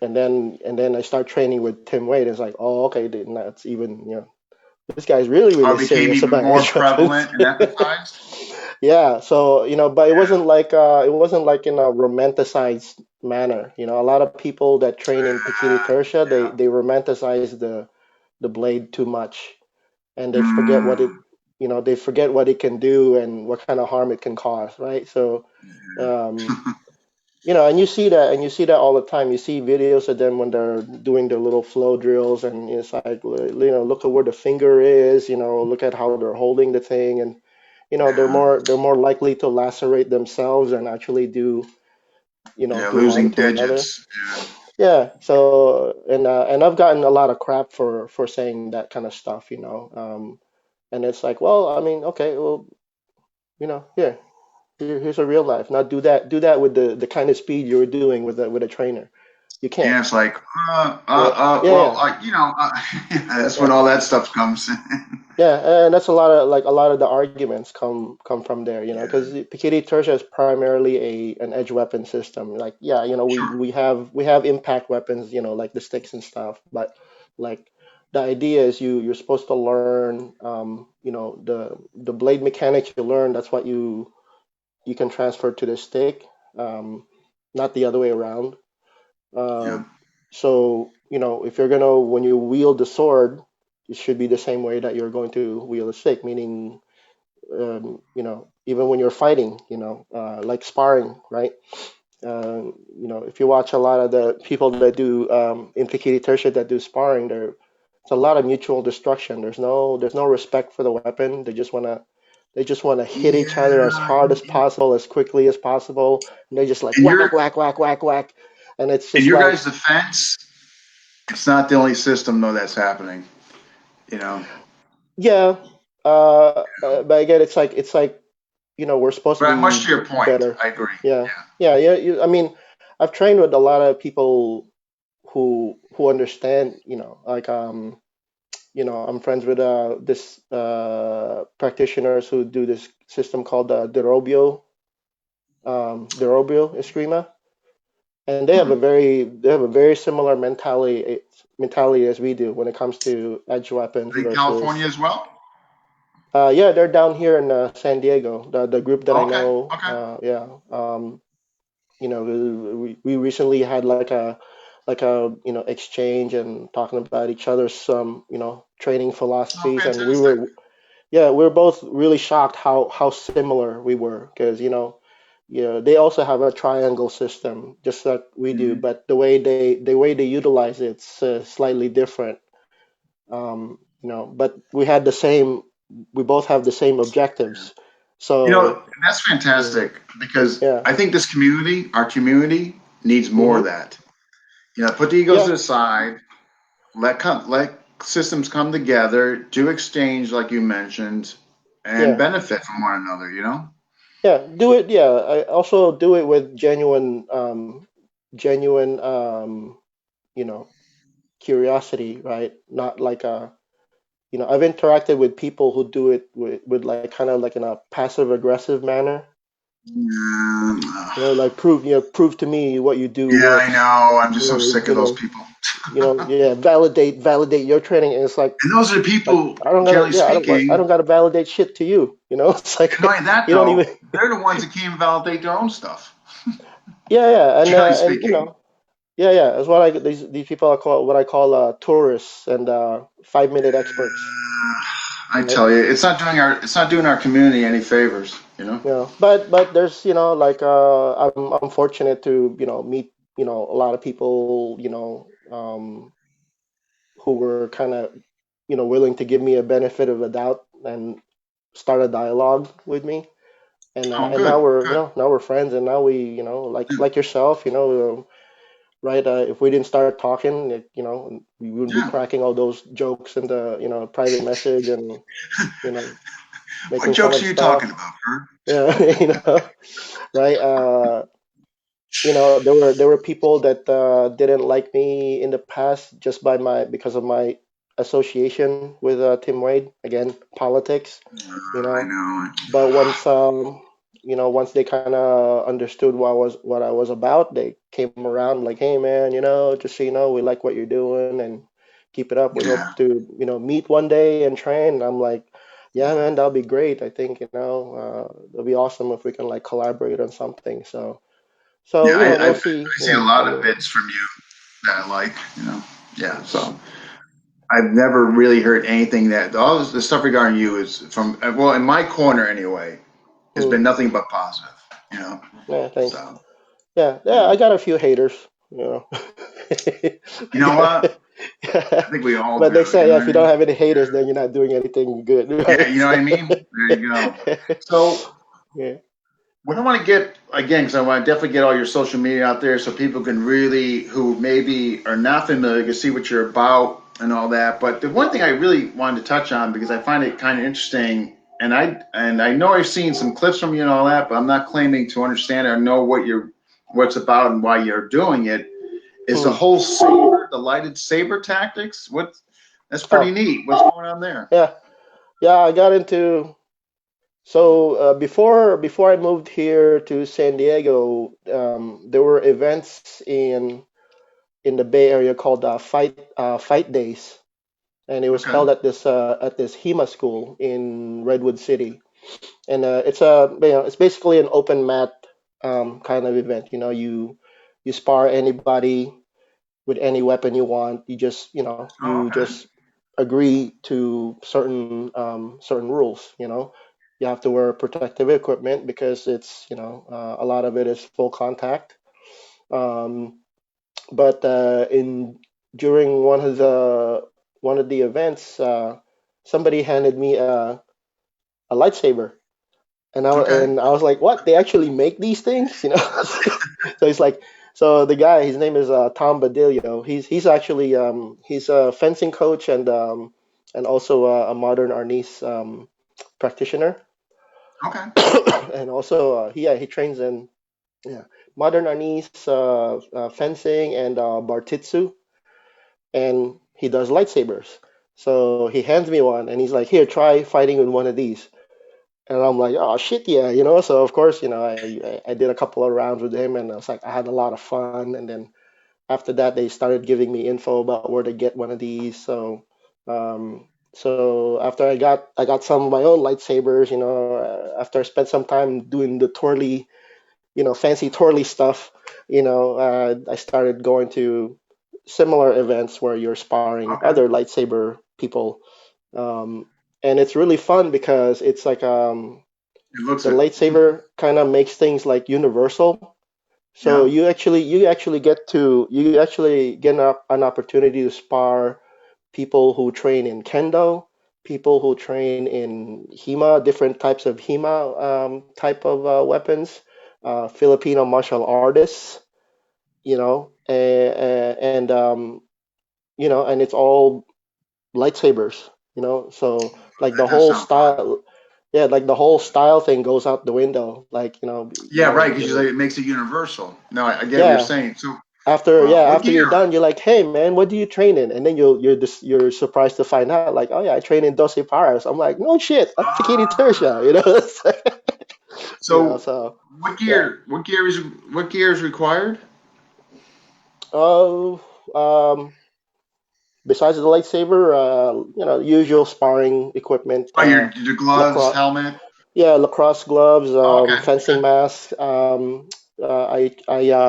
and then I start training with Tim Wade. It's like, oh, okay, then that's even, this guy's really, Or really it became serious even about more edge weapons. prevalent and emphasized. Yeah, so but Yeah. it wasn't like in a romanticized manner. A lot of people that train in Pikiti Tertia, Yeah. they romanticize the blade too much, and Mm, they forget what it can do and what kind of harm it can cause, right? So um, and you see that all the time. You see videos of them when they're doing their little flow drills, and it's like, look at where the finger is, look at how they're holding the thing, and yeah. they're more likely to lacerate themselves and actually Yeah. do harm Losing to another. digits. Yeah. Yeah. So and I've gotten a lot of crap for saying that kind of stuff, and it's like, well, I mean, okay, well, here. Here's a real life. Now do that with the kind of speed you were doing with a trainer. You can't. Yeah. It's like, Yeah, yeah, well, yeah, that's when yeah, all that stuff comes in. yeah. And that's a lot of the arguments come from there, because Yeah. Pikiti Tertia is primarily an edge weapon system. Like, yeah, Sure. we have impact weapons, like the sticks and stuff, but like the idea is you're supposed to learn, the blade mechanics you learn. That's what you can transfer to the stick, not the other way around. Uh, Yeah. so, if you're gonna, when you wield the sword, it should be the same way that you're going to wield a stick, meaning, even when you're fighting, like sparring, right? If you watch a lot of the people that do in Pikiti Tertia that do sparring, it's a lot of mutual destruction. There's no respect for the weapon. They just wanna hit each other as Yeah. hard as possible, as quickly as possible, and they just like In whack, your whack, whack, whack, whack, and it's in just your like, guys' defense, it's not the only system though that's happening. You know. yeah, but again, it's like, we're supposed to But much be to your point, better. I agree. Yeah, Yeah. yeah, yeah. I mean, I've trained with a lot of people who understand. Like I'm friends with this practitioners who do this system called Derobio Eskrima. and Hmm. they have a very similar mentality as we do when it comes to edge weapons In versus California as well? yeah, they're down here in San Diego, the group that I Okay. know. Okay. Yeah, you know, we recently had like a exchange and talking about each other's training Oh, philosophies, and fantastic. we were both really shocked how similar we were, because they also have a triangle system just like we do, Mhm. but the way they utilize it's slightly different. But we both have the same objectives. So That's yeah, fantastic because yeah, I think our community needs more of hmm that. Put the egos yeah, to the side, let systems come together, do exchange like you mentioned, and yeah, benefit from one another. yeah. Do it. Yeah, I also do it with genuine, you know, curiosity, right? Not like a, I've interacted with people who do it with like kind of like in a passive aggressive manner. Um, Like prove to me what you do yeah, I works. know. I'm just so You sick of those people. yeah, validate your training. And it's And those are the like people, I don't gotta, generally yeah, I speaking, don't gotta validate shit to you. It's and like not only that you don't even, though, they're the ones that can't validate their own stuff, yeah, yeah, generally and speaking. yeah, yeah. That's what these people are called, what I call tourists and 5 minute experts. I Right? tell you, it's not doing our community any favors. But there's like I'm fortunate to meet a lot of people who were kind of willing to give me a benefit of the doubt and start a dialogue with me. Oh, And now good, we're good. now we're friends, and now we Yeah, like yourself, right? If we didn't start talking, we wouldn't be yeah. cracking all those jokes in the private message and you know What making fun jokes of are you talking stuff. about, Ferd? Yeah, right? There were people that didn't like me in the past just because of my association with Tim Wade. Again, politics, you I know. know. But once they kind of understood what I was about, they came around like, hey man, just so you know, we like what you're doing and keep it up. We Yeah, hope to meet one day and train. And I'm like, yeah man, that'll be great. I think it'll be awesome if we can like collaborate on something. So yeah. I we'll see. see a lot of bits from you that I like. Yeah. So I've never really heard anything that all the stuff regarding you is from well, in my corner anyway, has Hmm, been nothing but positive. You know. yeah, thanks. So Yeah, you yeah, I know, got a few haters, you know what? I think we all But do. they You say, know yeah, what if I you don't mean? have any haters, then you're not doing anything good, Yeah. right? You know what I mean? There you go. So Yeah. what I want to get again, because I want to definitely get all your social media out there so people can really, who maybe are not familiar, can see what you're about and all that. But the one thing I really wanted to touch on because I find it kind of interesting, and I know I've seen some clips from you and all that, but I'm not claiming to understand or know what's about and why you're doing it. Is the Hmm. whole saber, the lighted saber tactics? That's pretty Oh, neat. What's going on there? yeah, yeah. I got into so before I moved here to San Diego, there were events in the Bay Area called Fight Days, and it was Okay. held at this HEMA school in Redwood City. And it's basically an open mat kind of event. You spar anybody with any weapon you want. Oh, You okay. just agree to certain rules. You have to wear protective equipment because it's a lot of it is full contact. Um, but in during one of the events, somebody handed me a lightsaber. Okay. And I was like, what? They actually make these things, So he's like, so the guy, his name is Tom Badillo. He's actually he's a fencing coach and also a modern arnis practitioner, Okay. and also he trains in yeah modern arnis, fencing and bartitsu, and he does lightsabers. So he hands me one, and he's like, here, try fighting with one of these. And I'm like, oh shit, yeah, you know. So of course, you know, I did a couple of rounds with him, and it's like I had a lot of fun. And then after that, they started giving me info about where to get one of these. So after I got some of my own lightsabers, you know, after I spent some time doing the twirly, you know, fancy twirly stuff, you know, I started going to similar events where you're sparring Okay. other lightsaber people, um, and it's really fun because it's like It looks the it. lightsaber kind of makes things like universal. So Yeah. you actually get an opportunity to spar people who train in kendo, people who train in HEMA, different types of HEMA type of weapons, Filipino martial artists, you know, and it's all lightsabers, you know. So like That the does whole sound fun. style, yeah, like the whole style thing goes out the window. Like Yeah, right. Because like, it makes it universal. No, I get what you're yeah. saying. So, what After you're gear? done, you're like, hey man, what do you train in? And then you're surprised to find out, like, oh yeah, I train in Doce Paras. I'm like, no shit, I'm PKT Tertia, you Ah. know. It's you know, So, so what yeah. gear? What gear is required? Oh, besides the lightsaber, usual sparring equipment, Oh, your gloves, lacrosse, helmet. yeah, lacrosse gloves, Oh, okay. fencing Okay. masks.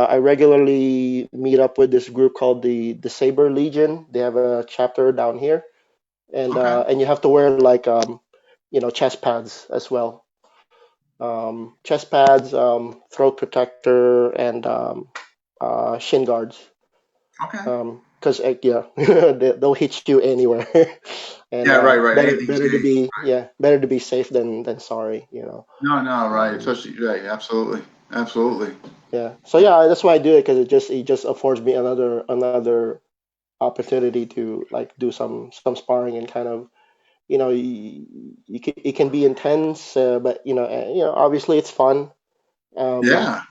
I regularly meet up with this group called the Saber Legion. They have a chapter down here, Okay. and you have to wear like chest pads as well. Chest pads, throat protector, and shin guards. Okay. Because yeah, they'll hit you anywhere, and Yeah. Right. Right. better Anything's better to safe. be yeah better to be safe than sorry, you know. No. No. Right. Um, Especially. Right. Absolutely. Absolutely. yeah, so yeah, that's why I do it because it just affords me another opportunity to like do some sparring and kind of it can be intense, but obviously it's fun. Um, Yeah.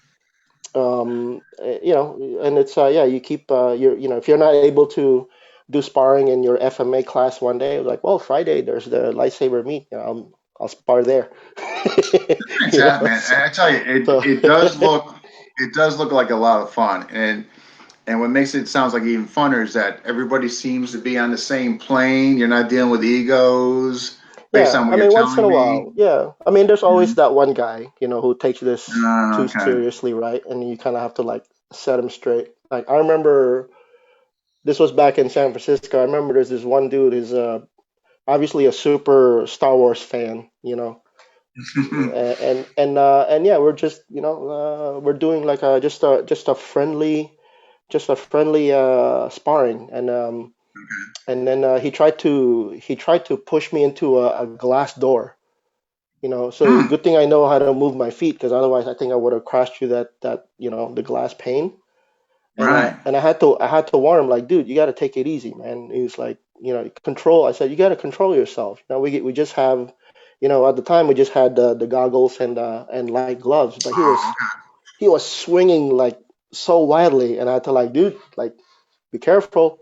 and it's yeah, you keep if you're not able to do sparring in your FMA class one day, like, well, Friday there's the lightsaber meet, I'll spar there. you Exactly, know, man. And I tell you, so it does look like a lot of fun, and what makes it sounds like even funner is that everybody seems to be on the same plane. You're not dealing with egos based yeah, on what I you're mean, once in telling a me. while, yeah, I mean, there's always Mhm. that one guy, who takes this too Okay. seriously, right? And you kind of have to like set him straight. Like I remember this was back in San Francisco. I remember there's this one dude who's obviously a super Star Wars fan, and yeah, we're just we're doing like just a friendly sparring, and then he tried to push me into a glass door. So Hmm. good thing I know how to move my feet because otherwise I think I would have crashed through that the glass pane. Right. And I had to warn him, like, dude, you got to take it easy, man. He was like, control. I said, you got to control yourself. We just have, at the time we just had the goggles and light gloves, but he Oh, was okay. he was swinging like so wildly, and I had to, like, dude, like, be careful.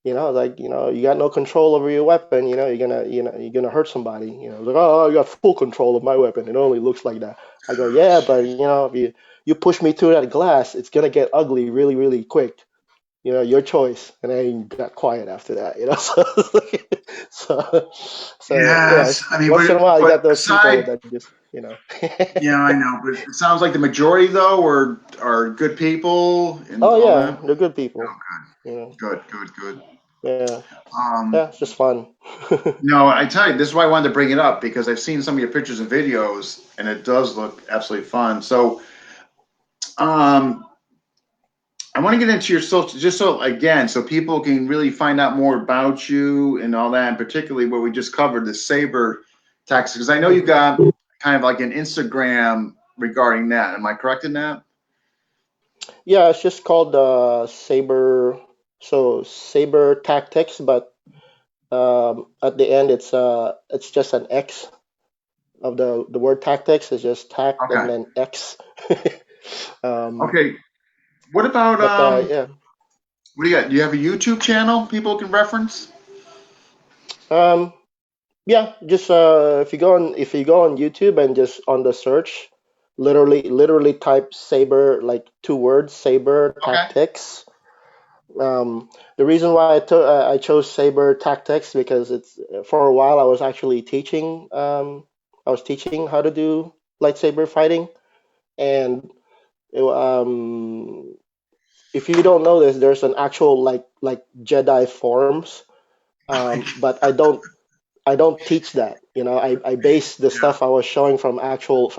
Like, you got no control over your weapon. You're gonna hurt somebody. Like, oh, I got full control of my weapon. It only looks like that. I go, Oh, yeah, but jeez. if you push me through that glass, it's gonna get ugly really, really quick. Your choice. And then he got quiet after that. So, Yes. I mean, once in a while you but got those people aside, that just. yeah, I know, but it sounds like the majority though are good people and Oh all yeah, that. they're good Oh, people. You know, good, good, good, good. yeah, Um, yeah, it's just fun. No, I tell you, this is why I wanted to bring it up because I've seen some of your pictures and videos, and it does look absolutely fun. So, um, I want to get into your social, just so again, so people can really find out more about you and all that, and particularly what we just covered, the saber tax. Because I know you hmm got kind of like an Instagram regarding that. Am I correct in that? Yeah, it's just called Saber. So Saber Tactics, but at the end it's just an X of the word tactics. It's just tact Okay. and then X. um, Okay. What about but yeah. what do you got? Do you have a YouTube channel people can reference? Um, Yeah, just if you go on YouTube and just on the search, literally type saber, like two words, saber Okay. tactics. The reason why I chose saber tactics because it's for a while I was actually teaching I was teaching how to do lightsaber fighting, and if you don't know this, there's an actual like Jedi forms, but I don't teach that. I base the Yeah. stuff I was showing from actual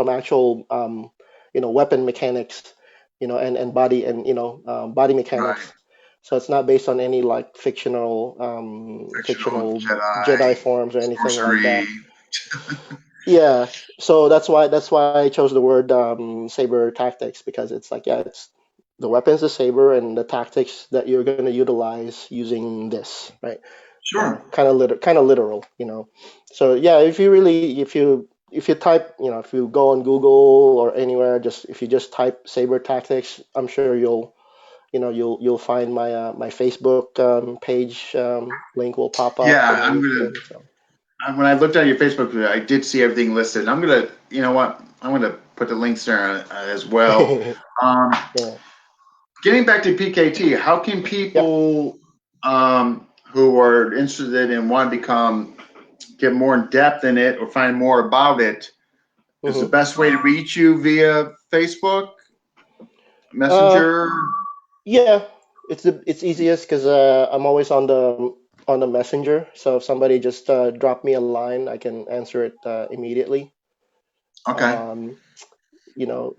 weapon mechanics, and body and body Right. mechanics. So it's not based on any like Fictional fictional Jedi Jedi forms or anything like sorcery. that. Yeah. So that's why I chose the word saber tactics, because it's like, yeah, it's the weapon's a saber and the tactics that you're going to utilize using this, right? Sure. Kind of literal, so yeah, if you type, if you go on Google or anywhere, just if you just type saber tactics, I'm sure you'll find my Facebook page, link will pop up Yeah, and I'm gonna. everything. So When I looked at your Facebook, I did see everything listed. I'm gonna, you know what? I'm gonna put the links there as well. Um, yeah, Getting back to PKT, how can yeah. people who are interested and want to get more in depth in it or find more about it, is the hmm best way to reach you via Facebook uh Messenger? yeah, it's easiest because I'm always on the messenger, so if somebody just drop me a line, I can answer it immediately. Okay. um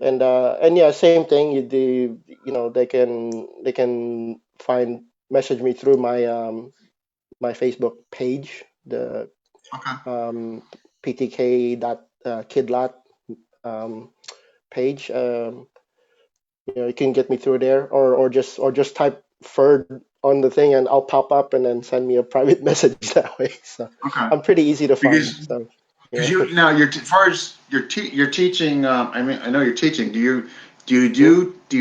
and yeah, same thing, they can find message me through my Facebook page, the Okay. um ptk dot kidlat um page. You can get me through there, or just type Ferd on the thing and I'll pop up, and then send me a private message that way. So Okay. I'm pretty easy to find, Because so Because yeah. you now you're as far as you're teaching. I mean, I know you're teaching. Do you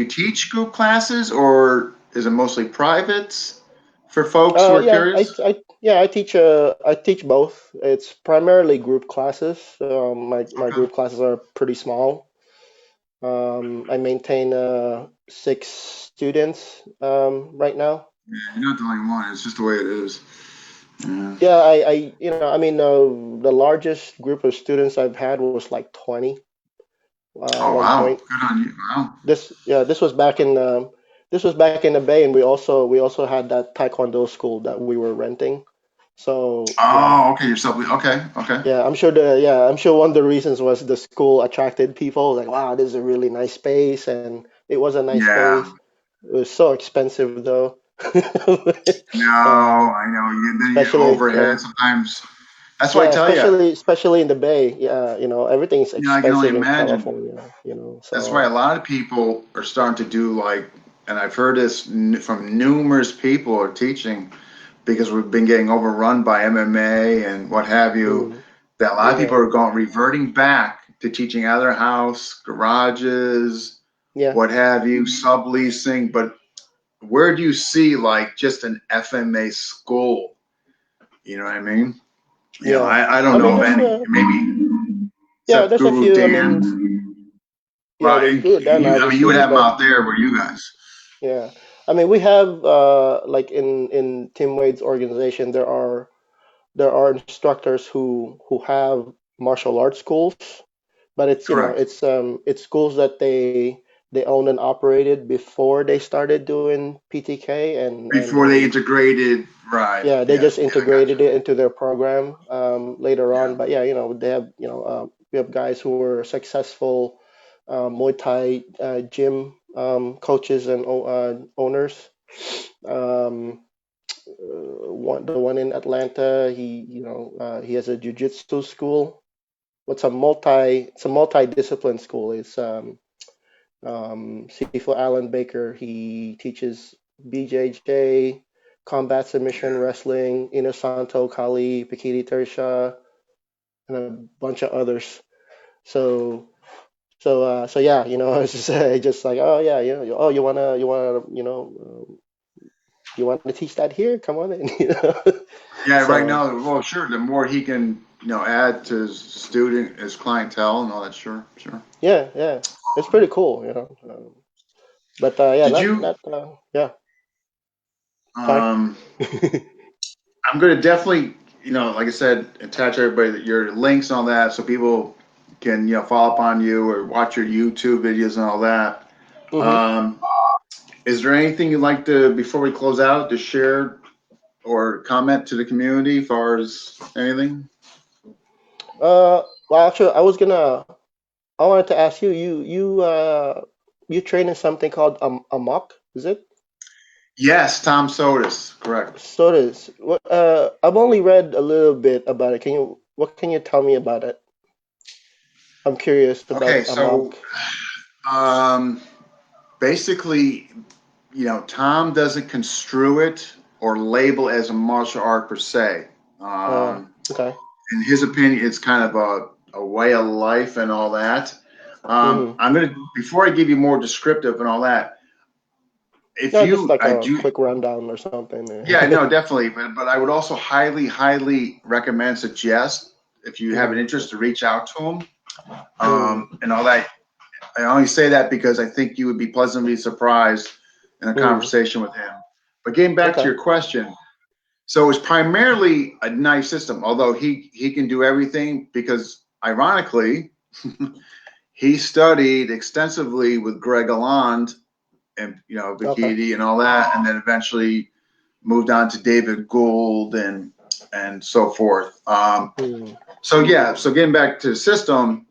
teach group classes or is it mostly privates for folks who are Yeah, curious? I teach both. It's primarily group classes. My Okay. group classes are pretty small. I maintain 6 students right now. Yeah, you're not the only one. It's just the way it is. Yeah. Yeah, I mean, the largest group of students I've had was like 20 Oh one wow, point. good on you. Wow. This was back in the Bay, and we also had that Taekwondo school that we were renting. So Oh, okay. Okay, okay. I'm sure one of the reasons was the school attracted people. Like, wow, this is a really nice space, and it was a nice Yeah. space. It was so expensive though. No, um, I know. Then you get especially overhead sometimes. That's why I yeah, tell you. especially in the Bay. Yeah, everything's I can only expensive in imagine. California. That's why a So lot of people are starting to do like, and I've heard this from numerous people who are teaching because we've been getting overrun by MMA and what have you. mm, That a lot of people yeah, are reverting back to teaching out of their house, garages, yeah, what have you, subleasing. But where do you see like just an FMA school? You know what I mean? yeah. I don't I know mean, of there's any, maybe yeah, except there's a Guru few. I mean, Dan. yeah, Right. there's Guru Dan I mean, you would obviously, have them but out there where you guys. yeah, I mean, we have like in Tim Wade's organization, there are instructors who have martial arts schools, but Correct. it's schools that they owned and operated before they started doing PTK, and Before they they integrated, right? yeah, they Yeah, just yeah, I got integrated you. it into their program later Yeah. on. But yeah, they have we have guys who were successful Muay Thai gym coaches and owners. Um, the one in Atlanta, he has a jujitsu school. It's a multi-discipline school. It's Sifu Alan Baker. He teaches BJJ, combat submission wrestling, Inosanto Kali, Pikiti Tersha, and a bunch of others. So so yeah, it's just like, oh yeah, oh, you wanna teach that here? Come on in. Yeah, right So now, well, sure. The more he can add to his clientele and all that. Sure, sure. Yeah, yeah, it's pretty cool, but yeah, Did not you? not yeah. Sorry. Um, I'm going to definitely, like I said, attach everybody your links and all that, so people can, follow up on you or watch your YouTube videos and all that. hmm Um, is there anything you'd like to, before we close out, to share or comment to the community as far as anything? well, actually, I wanted to ask you, you train in something called amok, is it? Yes, Tom Sodas, correct. So it is. What? I've only read a little bit about it. What can you tell me about it? I'm curious about Okay, so amok. um, basically, Tom doesn't construe it or label as a martial art per se. Um, Okay. in his opinion, it's kind of a way of life and all that. Mm-hmm. I'm gonna before I give you more descriptive and all that. If Yeah, just you, like I a do, quick rundown or something. yeah, no, definitely, but I would also highly, highly recommend, suggest if you have an Mm-hmm. interest to reach out to him Mm-hmm. and all that. I only say that because I think you would be pleasantly surprised in a Mm-hmm. conversation with him. But getting back to Okay. your question, so it's primarily a knife system, although he can do everything because ironically, he studied extensively with Greg Alland and Okay. Bikiti and all that, and then eventually moved on to David Gould and so forth. Mm-hmm. So yeah, so getting back to the system,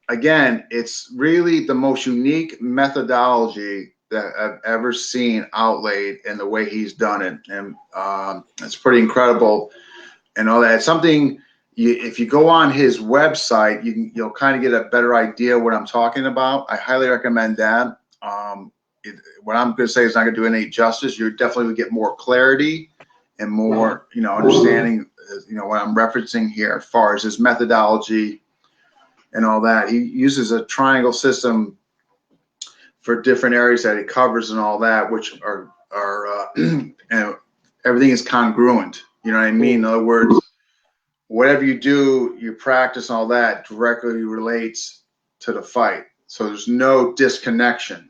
again, it's really the most unique methodology that I've ever seen outlaid in the way he's done it, and it's pretty incredible and all that. It's something if you go on his website, you'll kind of get a better idea what I'm talking about. I highly recommend that. What I'm going to say is not going to do any justice. You definitely would get more clarity and Mm-hmm. more, understanding, what I'm referencing here as far as his methodology and all that. He uses a triangle system for different areas that he covers and all that, which are and everything is congruent. You know what I mean? In Mm-hmm. other words, whatever you do, you practice all that directly relates to the fight. So there's no disconnection.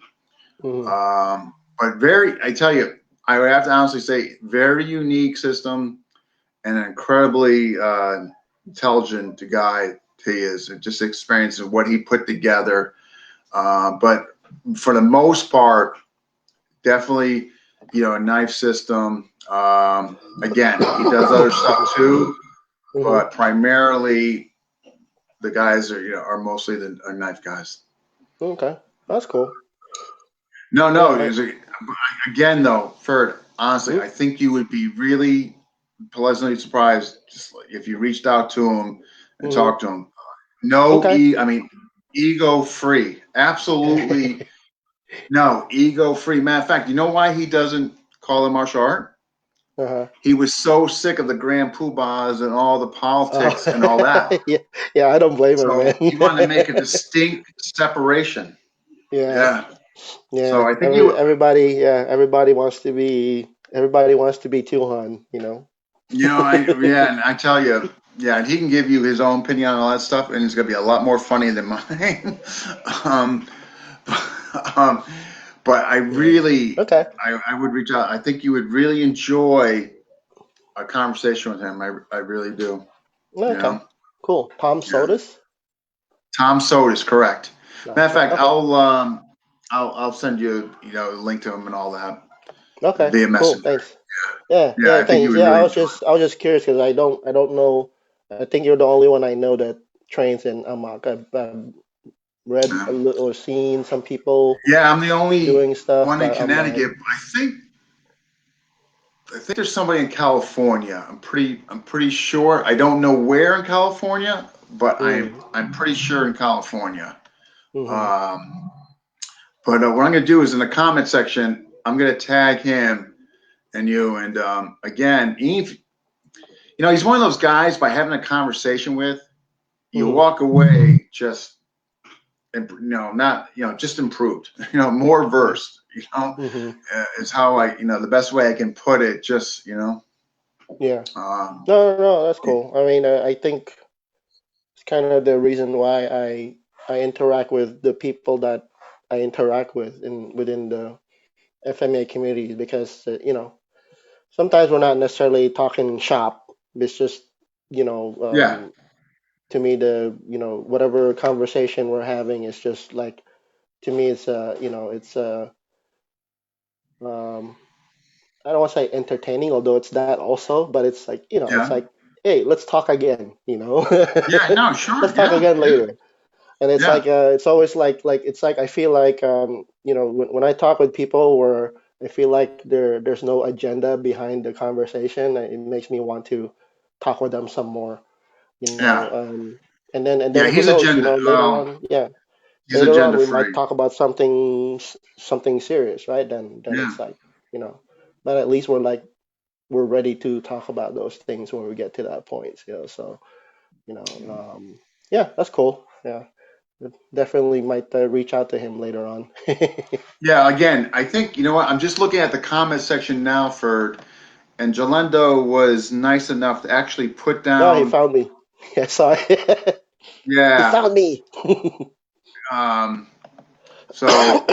Mm-hmm. But I tell you, I would have to honestly say, very unique system and an incredibly intelligent guy he is, and just experience of what he put together. But for the most part, definitely, a knife system. Again, he does other stuff too, Mm-hmm. but primarily the guys are mostly are knife guys. Okay. That's cool. No, no. Yeah. Again, though, Ferd, honestly, Mm-hmm. I think you would be really pleasantly surprised just like if you reached out to him and Mm-hmm. talked to him. No, Okay. I mean, ego free. Absolutely no, ego free. Matter of fact, you know why he doesn't call it martial art? Uh-huh. He was so sick of the grand poobahs and all the politics and all that. Yeah. Yeah. I don't blame her, man. So he wanted to make a distinct separation. Yeah. Yeah. So Yeah. I think you, Everybody. Yeah. Everybody wants to be Tuhan. yeah, and I tell you, yeah, and he can give you his own opinion on all that stuff, and it's gonna be a lot more funny than mine. um, um, but Yeah. Okay. I would reach out. I think you would really enjoy a conversation with him. I really do. You Okay. know, Cool. Palm yeah. sodas. Tom Soda is correct. Matter of Gotcha. fact, Okay. I'll send you a link to him and all that Okay. via Cool. messenger. Thanks. Yeah. Yeah, Yeah. I think you Thanks. would Yeah. really enjoy. I was just curious because I don't know. I think you're the only one I know that trains in Amok. I've read a Yeah. little or seen some people Yeah, I'm the only doing stuff, one in but I'm not. Connecticut. I think there's somebody in California. I'm pretty sure. I don't know where in California, but I'm Mm, I'm pretty sure in California. mm-hmm, Um, but what I'm gonna do is in the comment section, I'm gonna tag him and you. And again, Eve, he's one of those guys. By having a conversation with, you mm-hmm, walk away just, not, just improved. More yeah, versed. mm-hmm, Is how the best way I can put it. Just, yeah. um, No, no, no, that's cool. I mean, I think. kind of the reason why I interact with the people that I interact with in within the FMA community because sometimes we're not necessarily talking shop. It's just you know Yeah, to me the whatever conversation we're having is just like to me it's it's um I don't want to say entertaining, although it's that also, but it's like it's yeah, like hey, let's talk again, yeah. No, sure. let's talk Yeah, again yeah, later. And it's yeah, like it's always like it's like I feel like when I talk with people where I feel like there's no agenda behind the conversation, it makes me want to talk with them some more, you know. yeah, And then yeah. who He's knows, agenda. later on, yeah, He's later on agenda we might free. talk about something serious, right? Then Yeah, it's like but at least we're ready to talk about those things when we get to that point. So you know, yeah, that's cool. Yeah. Definitely might reach out to him later on. yeah. Again, I think you know what. I'm just looking at the comment section now for, and Jalendo was nice enough to actually put No, he down. found me. Yeah, sorry. He Yeah. found me. Um. So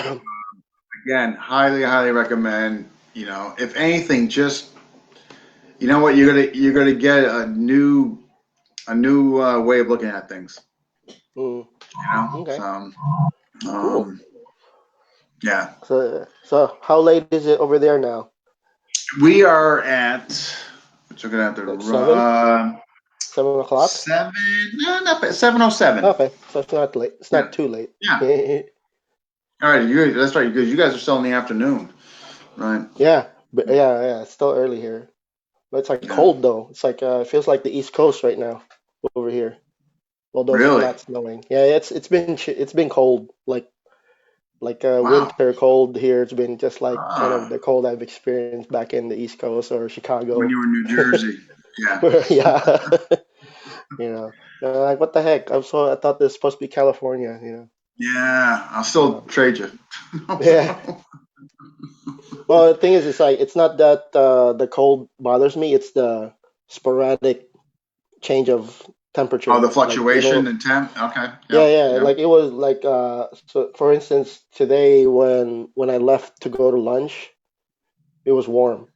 again, highly, highly recommend. If anything, just you know what, you're gonna get a new way of looking at things. Mm, okay, So cool. um, yeah, So how late is it over there now? we are at. We're gonna have to Like 7 o'clock? 7. No, not bad, 7:07. Okay, so it's not late. It's Yeah, not too late. yeah. All right, that's right. Because you guys are still in the afternoon, right? Yeah, but yeah, it's still early here. But it's like Yeah. cold though. It's like it feels like the East Coast right now over here. Although it's Really? not snowing. Yeah, it's been cold. Like Wow. winter cold here. It's been just like kind of Ah, the cold I've experienced back in the East Coast or when Chicago. you were in New Jersey. Yeah. Yeah, like what the heck? I thought this was supposed to be California. Yeah. I'll still Uh, trade you. yeah. Well, the thing is, it's like it's not that the cold bothers me. It's the sporadic change of Oh, the temperature. Like fluctuation in temp. Okay. yeah, Yep. yeah. Yep. Like it was like so for instance, today when I left to go to lunch, it was warm.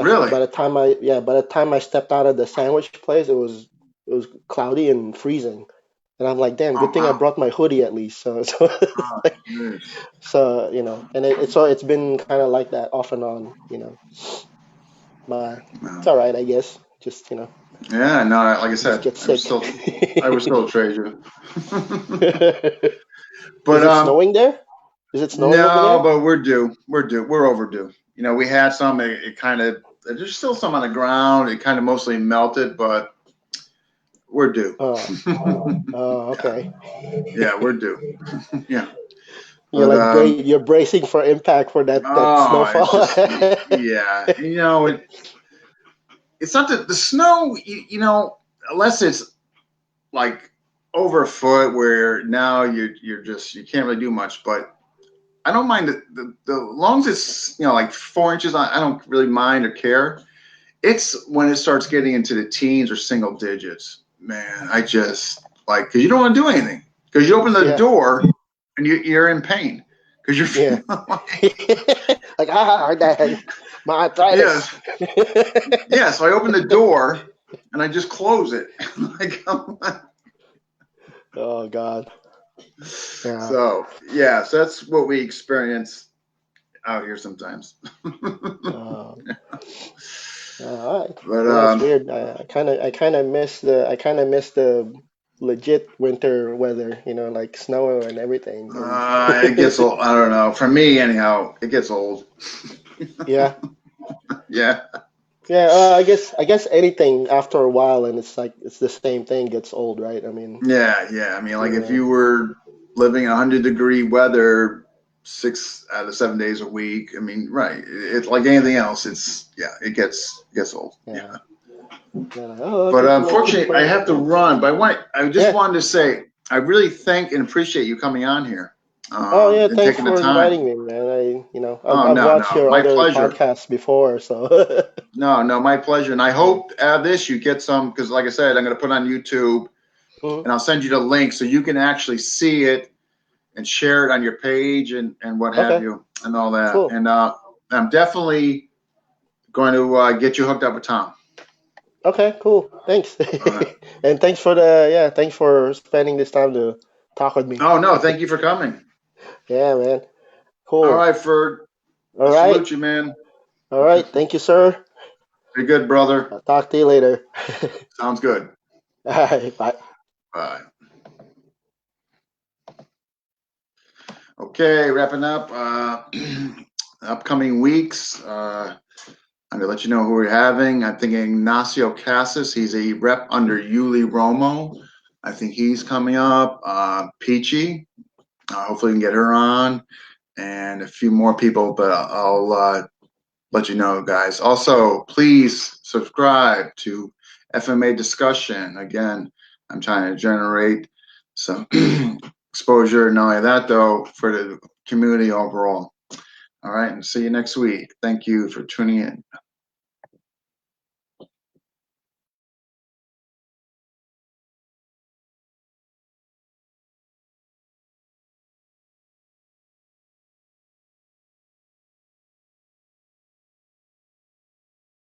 Really? By the time I stepped out of the sandwich place, it was cloudy and freezing. And I'm like, damn, Oh, good thing I wow. brought my hoodie at least. So Oh, jeez. and it's been kind of like that off and on. But it's Wow. all right, I guess. Just Yeah. No. Like I just said, get sick. I would still trade you. Is But it snowing there? Is it snowing over no. there? But we're due. We're due. We're overdue. We had some. It kind of. There's still some on the ground. It kind of mostly melted, but we're due. Oh, oh, Yeah. okay. Yeah. We're due. Yeah. You're But like you're bracing for impact for that oh, it's snowfall. just yeah. It's not the snow. Unless it's like over a foot, where now you're just you can't really do much. But I don't mind the long as it's like 4 inches. I don't really mind or care. It's when it starts getting into the teens or single digits, man. I just like because you don't want to do anything because you open the Yeah, door and you're in pain because you're yeah. feeling like Like dang, my yeah. arthritis. Yeah, so I open the door and I just close it. like, Oh God. Yeah. so yeah, so that's what we experience out here sometimes. Uh, all right. But Well, that's weird. I kind of miss the legit winter weather. Like snow and everything. And it gets old. I don't know. For me, anyhow, it gets old. yeah, Yeah, yeah. I guess anything after a while, and it's like it's the same thing gets old, right? I mean, yeah, yeah. I mean, like if yeah, you were living in 100-degree weather 6 out of 7 days a week, I mean, right? It's like anything else. It's yeah, it gets old. Yeah. yeah. Yeah, like, oh, But okay, my unfortunately, I have to yeah, run. But I just yeah. wanted to say, I really thank and appreciate you coming on here Oh yeah, and thanks taking the for time. inviting me, man. I've Oh, I've no, watched no, your my other pleasure. podcasts before, so No, no, my pleasure. And I yeah. hope out of this you get some, because like I said, I'm going to put on YouTube. Mhm. and I'll send you the link so you can actually see it and share it on your page and what have Okay, you and all that. cool. And I'm definitely going to get you hooked up with Tom. Okay, cool. Thanks. All right. And thanks for spending this time to talk with me. Oh no, thank you for coming. Yeah, man. All Cool. right, Ferd. I All right. salute you, man. All right. Thank you, sir. Be good, brother. I'll talk to you later. Sounds good. All right. Bye. Bye. Okay, wrapping up. Upcoming weeks. I'm gonna let you know who we're having. I'm thinking Ignacio Casas. He's a rep under Yuli Romo. I think he's coming up. Peachy. Hopefully, we can get her on, and a few more people. But I'll let you know, guys. Also, please subscribe to FMA Discussion. Again, I'm trying to generate some exposure. Not only that, though, for the community overall. All right, and see you next week. Thank you for tuning in.